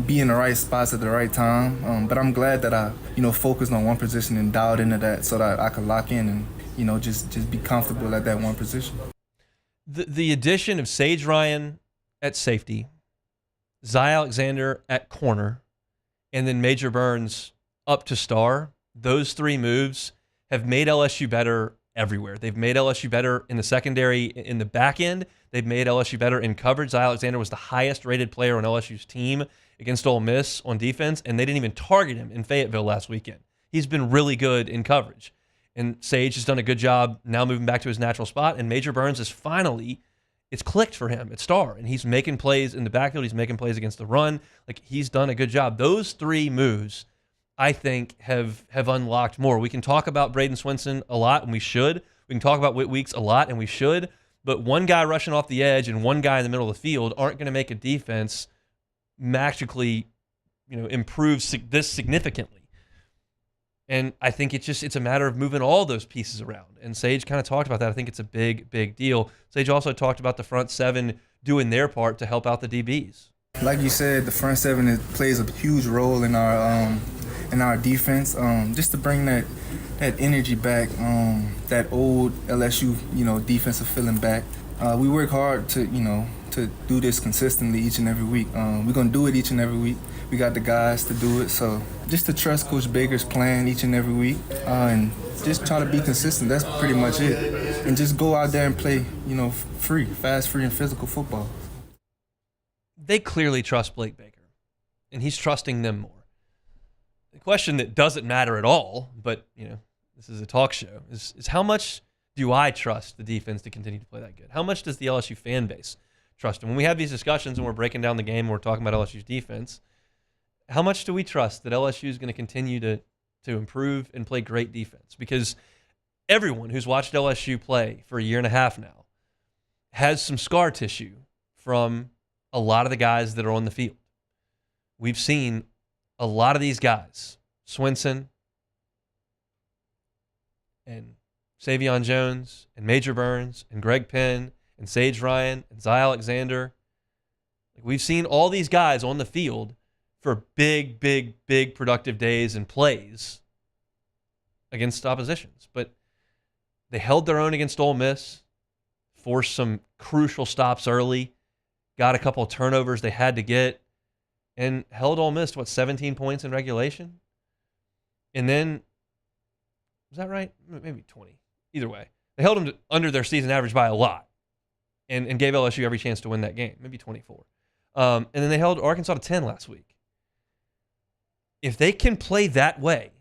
be in the right spots at the right time. But I'm glad that I focused on one position and dialed into that so that I could lock in and just be comfortable at that one position. The addition of Sage Ryan at safety, Zy Alexander at corner, and then Major Burns up to star, those three moves have made LSU better everywhere. They've made LSU better in the secondary, in the back end. They've made LSU better in coverage. Zy Alexander was the highest rated player on LSU's team against Ole Miss on defense, and they didn't even target him in Fayetteville last weekend. He's been really good in coverage. And Sage has done a good job now moving back to his natural spot, and Major Burns is finally, it's clicked for him at star, and he's making plays in the backfield. He's making plays against the run. He's done a good job. Those three moves, I think, have unlocked more. We can talk about Braden Swinson a lot, and we should. We can talk about Whit Weeks a lot, and we should. But one guy rushing off the edge and one guy in the middle of the field aren't going to make a defense magically, improve this significantly. And I think it's a matter of moving all those pieces around. And Sage kind of talked about that. I think it's a big, big deal. Sage also talked about the front seven doing their part to help out the DBs. Like you said, the front seven plays a huge role in our defense. Just to bring that energy back, that old LSU defensive feeling back. We work hard to do this consistently each and every week. We're gonna do it each and every week. We got the guys to do it, so just to trust Coach Baker's plan each and every week, and just try to be consistent. That's pretty much it. And just go out there and play, fast, free, and physical football. They clearly trust Blake Baker, and he's trusting them more. the question that doesn't matter at all, but this is a talk show, is how much do I trust the defense to continue to play that good? How much does the LSU fan base trust them? When we have these discussions and we're breaking down the game and we're talking about LSU's defense, how much do we trust that LSU is going to continue to improve and play great defense? Because everyone who's watched LSU play for a year and a half now has some scar tissue from a lot of the guys that are on the field. We've seen a lot of these guys, Swinson and Savion Jones and Major Burns and Greg Penn and Sage Ryan and Zy Alexander. We've seen all these guys on the field for big, big, big productive days and plays against oppositions. But they held their own against Ole Miss, forced some crucial stops early, got a couple of turnovers they had to get, and held Ole Miss to, 17 points in regulation? And then, was that right? Maybe 20. Either way, they held them under their season average by a lot and gave LSU every chance to win that game, maybe 24. And then they held Arkansas to 10 last week. If they can play that way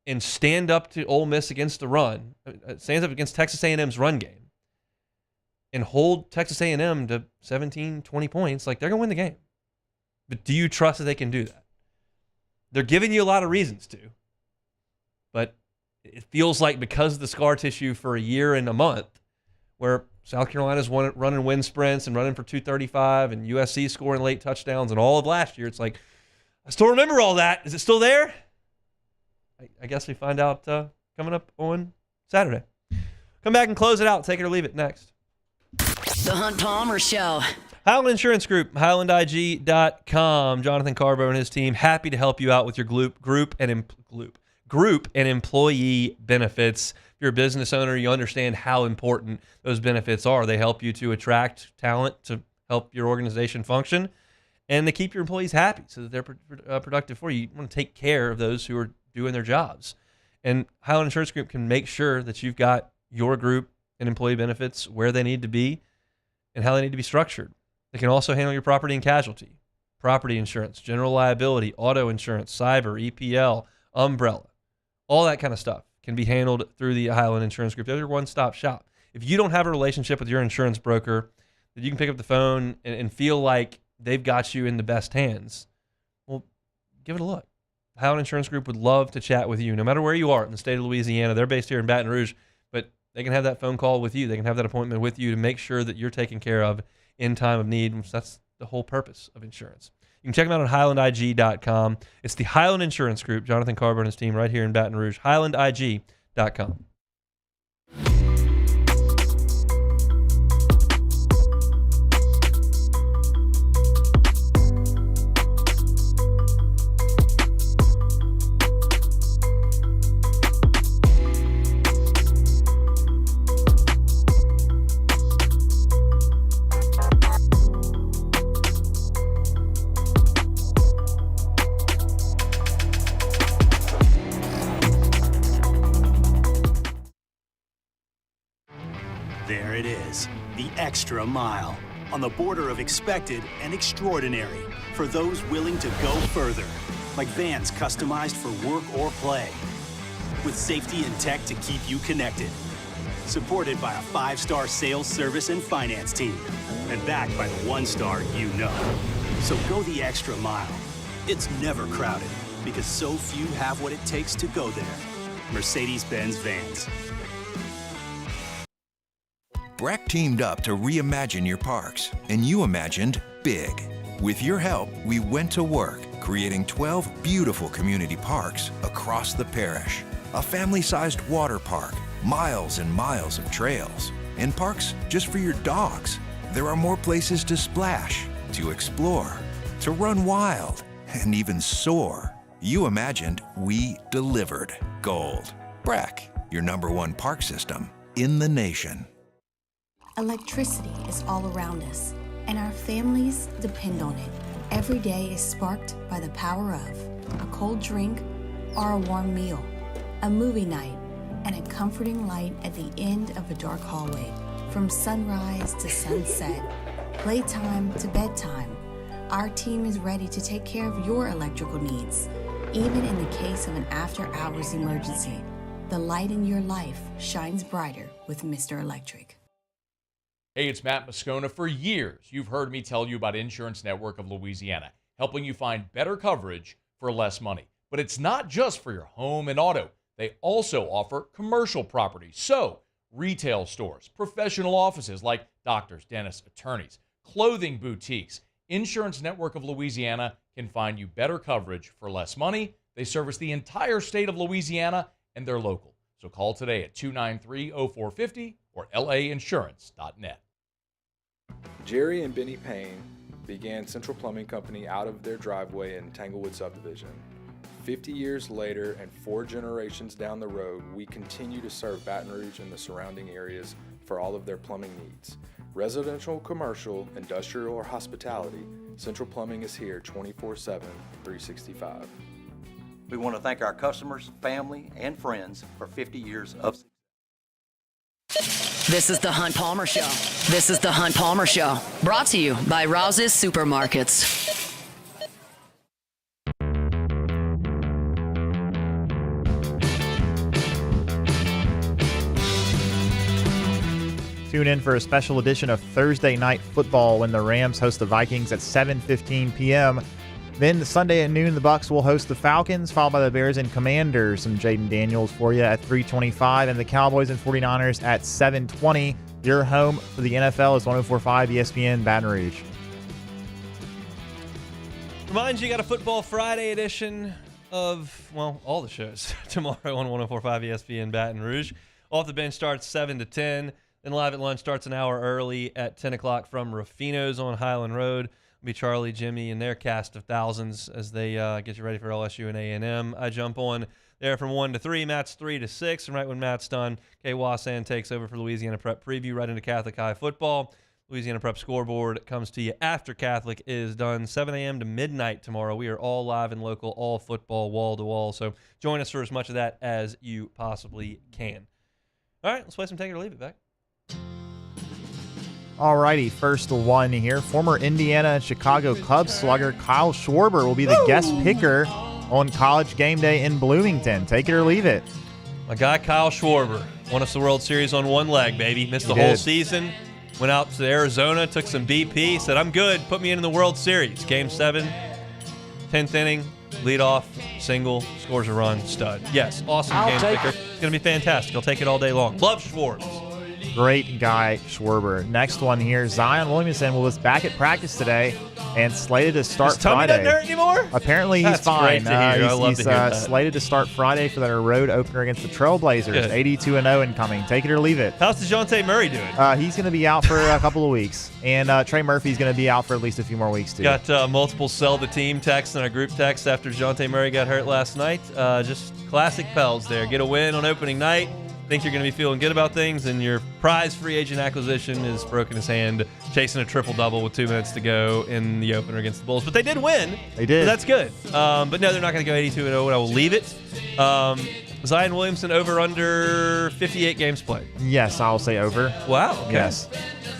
and stand up to Ole Miss against the run, stands up against Texas A&M's run game, and hold Texas A&M to 17, 20 points, they're going to win the game. But do you trust that they can do that? They're giving you a lot of reasons to, but it feels like because of the scar tissue for a year and a month, where South Carolina's running wind sprints and running for 235 and USC scoring late touchdowns and all of last year, it's I still remember all that. Is it still there? I guess we find out coming up on Saturday. Come back and close it out. Take it or leave it next. The Hunt Palmer Show. Highland Insurance Group, HighlandIG.com. Jonathan Carbo and his team, happy to help you out with your group and employee benefits. If you're a business owner, you understand how important those benefits are. They help you to attract talent to help your organization function, and they keep your employees happy so that they're productive for you. You want to take care of those who are doing their jobs. And Highland Insurance Group can make sure that you've got your group and employee benefits where they need to be and how they need to be structured. They can also handle your property and casualty, property insurance, general liability, auto insurance, cyber, EPL, umbrella. All that kind of stuff can be handled through the Highland Insurance Group. They're your one-stop shop. If you don't have a relationship with your insurance broker that you can pick up the phone and feel like they've got you in the best hands, well, give it a look. Highland Insurance Group would love to chat with you, no matter where you are in the state of Louisiana. They're based here in Baton Rouge, but they can have that phone call with you. They can have that appointment with you to make sure that you're taken care of in time of need. That's the whole purpose of insurance. You can check them out at HighlandIG.com. It's the Highland Insurance Group, Jonathan Carver and his team right here in Baton Rouge. HighlandIG.com. There it is, the extra mile, on the border of expected and extraordinary for those willing to go further, like vans customized for work or play, with safety and tech to keep you connected, supported by a 5-star sales, service, and finance team, and backed by the 1-star you know. So go the extra mile. It's never crowded, because so few have what it takes to go there. Mercedes-Benz Vans. Breck teamed up to reimagine your parks, and you imagined big. With your help, we went to work, creating 12 beautiful community parks across the parish. A family-sized water park, miles and miles of trails, and parks just for your dogs. There are more places to splash, to explore, to run wild, and even soar. You imagined, we delivered. Gold. Breck, your #1 park system in the nation. Electricity is all around us, and our families depend on it. Every day is sparked by the power of a cold drink or a warm meal, a movie night, and a comforting light at the end of a dark hallway. From sunrise to sunset, playtime to bedtime, our team is ready to take care of your electrical needs. Even in the case of an after-hours emergency, the light in your life shines brighter with Mr. Electric. Hey, it's Matt Moscona. For years, you've heard me tell you about Insurance Network of Louisiana, helping you find better coverage for less money. But it's not just for your home and auto. They also offer commercial properties. So, retail stores, professional offices like doctors, dentists, attorneys, clothing boutiques. Insurance Network of Louisiana can find you better coverage for less money. They service the entire state of Louisiana, and they're local. So call today at 293-0450 or lainsurance.net. Jerry and Benny Payne began Central Plumbing Company out of their driveway in Tanglewood subdivision. 50 years later and 4 generations down the road, we continue to serve Baton Rouge and the surrounding areas for all of their plumbing needs. Residential, commercial, industrial, or hospitality, Central Plumbing is here 24/7, 365. We want to thank our customers, family, and friends for 50 years of success. This is the Hunt Palmer Show. This is the Hunt Palmer Show. Brought to you by Rouse's Supermarkets. Tune in for a special edition of Thursday Night Football when the Rams host the Vikings at 7:15 p.m. Then Sunday at noon, the Bucs will host the Falcons, followed by the Bears and Commanders. Some Jaden Daniels for you at 3:25, and the Cowboys and 49ers at 7:20. Your home for the NFL is 104.5 ESPN Baton Rouge. Remind you, got a Football Friday edition of, well, all the shows tomorrow on 104.5 ESPN Baton Rouge. Off the Bench starts 7 to 10. Then Live at Lunch starts an hour early at 10 o'clock from Rufino's on Highland Road. It'll be Charlie, Jimmy, and their cast of thousands as they get you ready for LSU and A&M. I jump on there from 1 to 3. Matt's 3 to 6. And right when Matt's done, Kay Wassan takes over for Louisiana Prep Preview right into Catholic High football. Louisiana Prep Scoreboard comes to you after Catholic is done, 7 a.m. to midnight tomorrow. We are all live and local, all football, wall to wall. So join us for as much of that as you possibly can. All right, let's play some Take It or Leave It back. Alrighty, first one here. Former Indiana and Chicago Cubs slugger Kyle Schwarber will be the guest picker on College Game Day in Bloomington. Take it or leave it. My guy Kyle Schwarber won us the World Series on one leg, baby. Missed the whole season. Went out to Arizona, took some BP, said, I'm good, put me in the World Series. Game 7, 10th inning, leadoff, single, scores a run, stud. Yes, awesome game picker. It's going to be fantastic. I'll take it all day long. Love Schwarber. Great guy, Schwarber. Next one here. Zion Williamson was back at practice today and slated to start Friday. Doesn't hurt anymore? Apparently he's fine. Great to hear. I love to hear that. Slated to start Friday for their road opener against the Trailblazers. 82-0 incoming. Take it or leave it. How's DeJounte Murray doing? He's going to be out for a couple of weeks. And Trey Murphy's going to be out for at least a few more weeks, too. Got multiple sell the team texts in our group text after DeJounte Murray got hurt last night. Just classic Pels there. Get a win on opening night. Think you're going to be feeling good about things, and your prize free agent acquisition is broken his hand chasing a triple-double with 2 minutes to go in the opener against the Bulls. But they did win. They did. So that's good. But no, they're not going to go 82-0, and I will leave it. Zion Williamson over under 58 games played. Yes, I'll say over. Wow. Okay. Yes.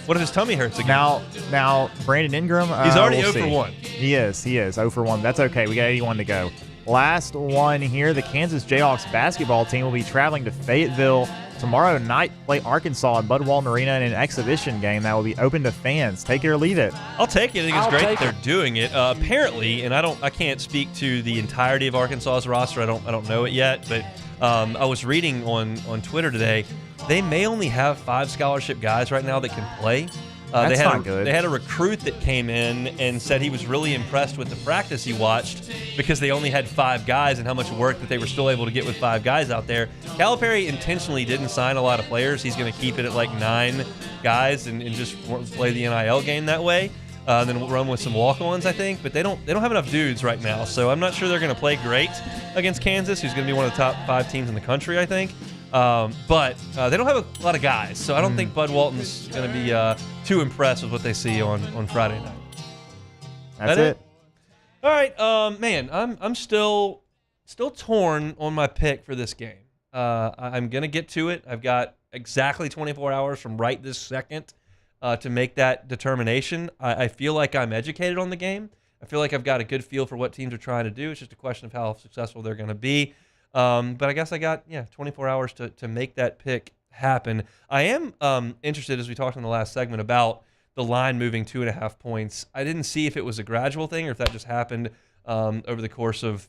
What if his tummy hurts again? Now Brandon Ingram. He's already we'll 0 for 1. He is 0 for 1. That's okay. We got 81 to go. Last one here. The Kansas Jayhawks basketball team will be traveling to Fayetteville tomorrow night to play Arkansas in Bud Walton Arena in an exhibition game that will be open to fans. Take it or leave it. I'll take it. I think it's great that they're doing it. Apparently, and I can't speak to the entirety of Arkansas's roster. I don't know it yet, but I was reading on Twitter today. They may only have 5 scholarship guys right now that can play. That's not good. They had a recruit that came in and said he was really impressed with the practice he watched because they only had 5 guys and how much work that they were still able to get with 5 guys out there. Calipari intentionally didn't sign a lot of players. He's going to keep it at like 9 guys and just play the NIL game that way. Then we'll run with some walk-ons, I think. But they don't have enough dudes right now, so I'm not sure they're going to play great against Kansas, who's going to be one of the top 5 teams in the country, I think. But they don't have a lot of guys, so I don't think Bud Walton's going to be too impressed with what they see on Friday night. That's it. All right, man, I'm still torn on my pick for this game. I'm going to get to it. I've got exactly 24 hours from right this second to make that determination. I feel like I'm educated on the game. I feel like I've got a good feel for what teams are trying to do. It's just a question of how successful they're going to be. But I guess I got 24 hours to make that pick happen. I am interested, as we talked in the last segment, about the line moving 2.5 points. I didn't see if it was a gradual thing or if that just happened over the course of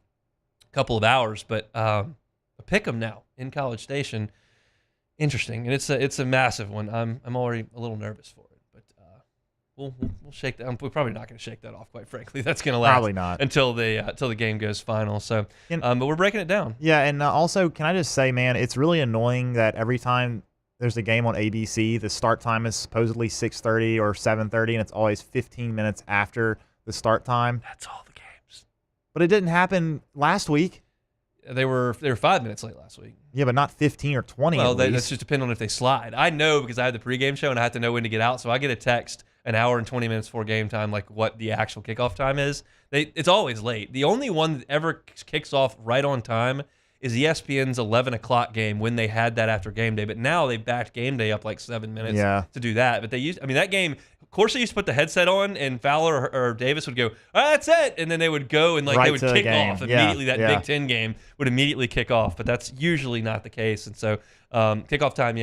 a couple of hours. But a pick 'em now in College Station, interesting, and it's a massive one. I'm already a little nervous for it. We'll shake that. We're probably not going to shake that off, quite frankly. That's going to last Probably not until the game goes final. So, but we're breaking it down. Yeah, and also, can I just say, man, it's really annoying that every time there's a game on ABC, the start time is supposedly 6:30 or 7:30, and it's always 15 minutes after the start time. That's all the games. But it didn't happen last week. They were 5 minutes late last week. Yeah, but not 15 or 20. Well, that's just depending on if they slide. I know because I have the pregame show and I have to know when to get out, so I get a text an hour and 20 minutes before game time, like what the actual kickoff time is. It's always late. The only one that ever kicks off right on time is ESPN's 11 o'clock game when they had that after game day. But now they backed game day up like 7 minutes to do that. But that game, of course, they used to put the headset on and Fowler or Davis would go, that's it. And then they would go and they would kick off immediately. That Big Ten game would immediately kick off. But that's usually not the case. And so kickoff time,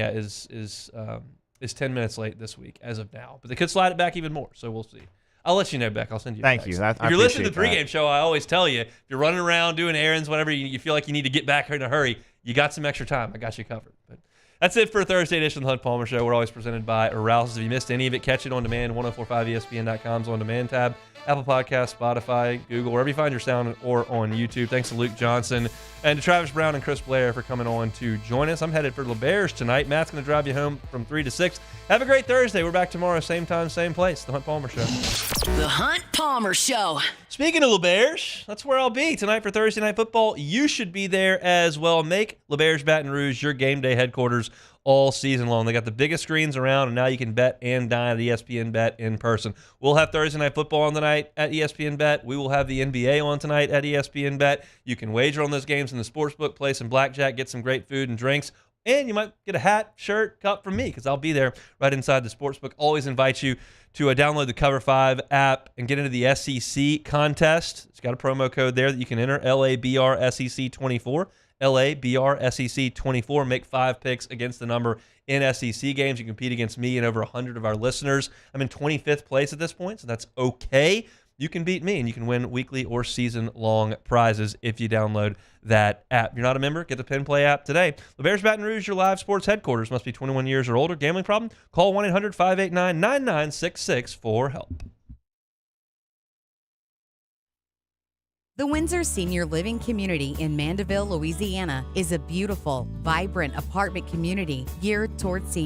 is 10 minutes late this week as of now. But they could slide it back even more, so we'll see. I'll let you know, Beck. I'll send you a text. Thank you. If you're listening to the pregame show, I always tell you, if you're running around doing errands, whenever you feel like you need to get back in a hurry, you got some extra time. I got you covered. But that's it for Thursday edition of the Hunt Palmer Show. We're always presented by Arousals. If you missed any of it, catch it on demand, 1045ESPN.com's on demand tab, Apple Podcasts, Spotify, Google, wherever you find your sound, or on YouTube. Thanks to Luke Johnson and to Travis Brown and Chris Blair for coming on to join us. I'm headed for LeBears tonight. Matt's going to drive you home from 3 to 6. Have a great Thursday. We're back tomorrow, same time, same place. The Hunt Palmer Show. The Hunt Palmer Show. Speaking of LeBears, that's where I'll be tonight for Thursday Night Football. You should be there as well. Make LeBears Baton Rouge your game day headquarters all season long. They got the biggest screens around, and now you can bet and dine at ESPN Bet in person. We'll have Thursday Night Football on tonight at ESPN Bet. We will have the NBA on tonight at ESPN Bet. You can wager on those games in the sportsbook, play some blackjack, get some great food and drinks, and you might get a hat, shirt, cup from me because I'll be there right inside the sportsbook. Always invite you to download the Cover 5 app and get into the SEC contest. It's got a promo code there that you can enter, LABRSEC24. LABRSEC24. Make 5 picks against the number in SEC games. You compete against me and over 100 of our listeners. I'm in 25th place at this point, so that's okay. You can beat me, and you can win weekly or season-long prizes if you download that app. If you're not a member, get the Pin Play app today. LeBears Baton Rouge, your live sports headquarters. Must be 21 years or older. Gambling problem? Call 1-800-589-9966 for help. The Windsor Senior Living Community in Mandeville, Louisiana is a beautiful, vibrant apartment community geared towards seniors.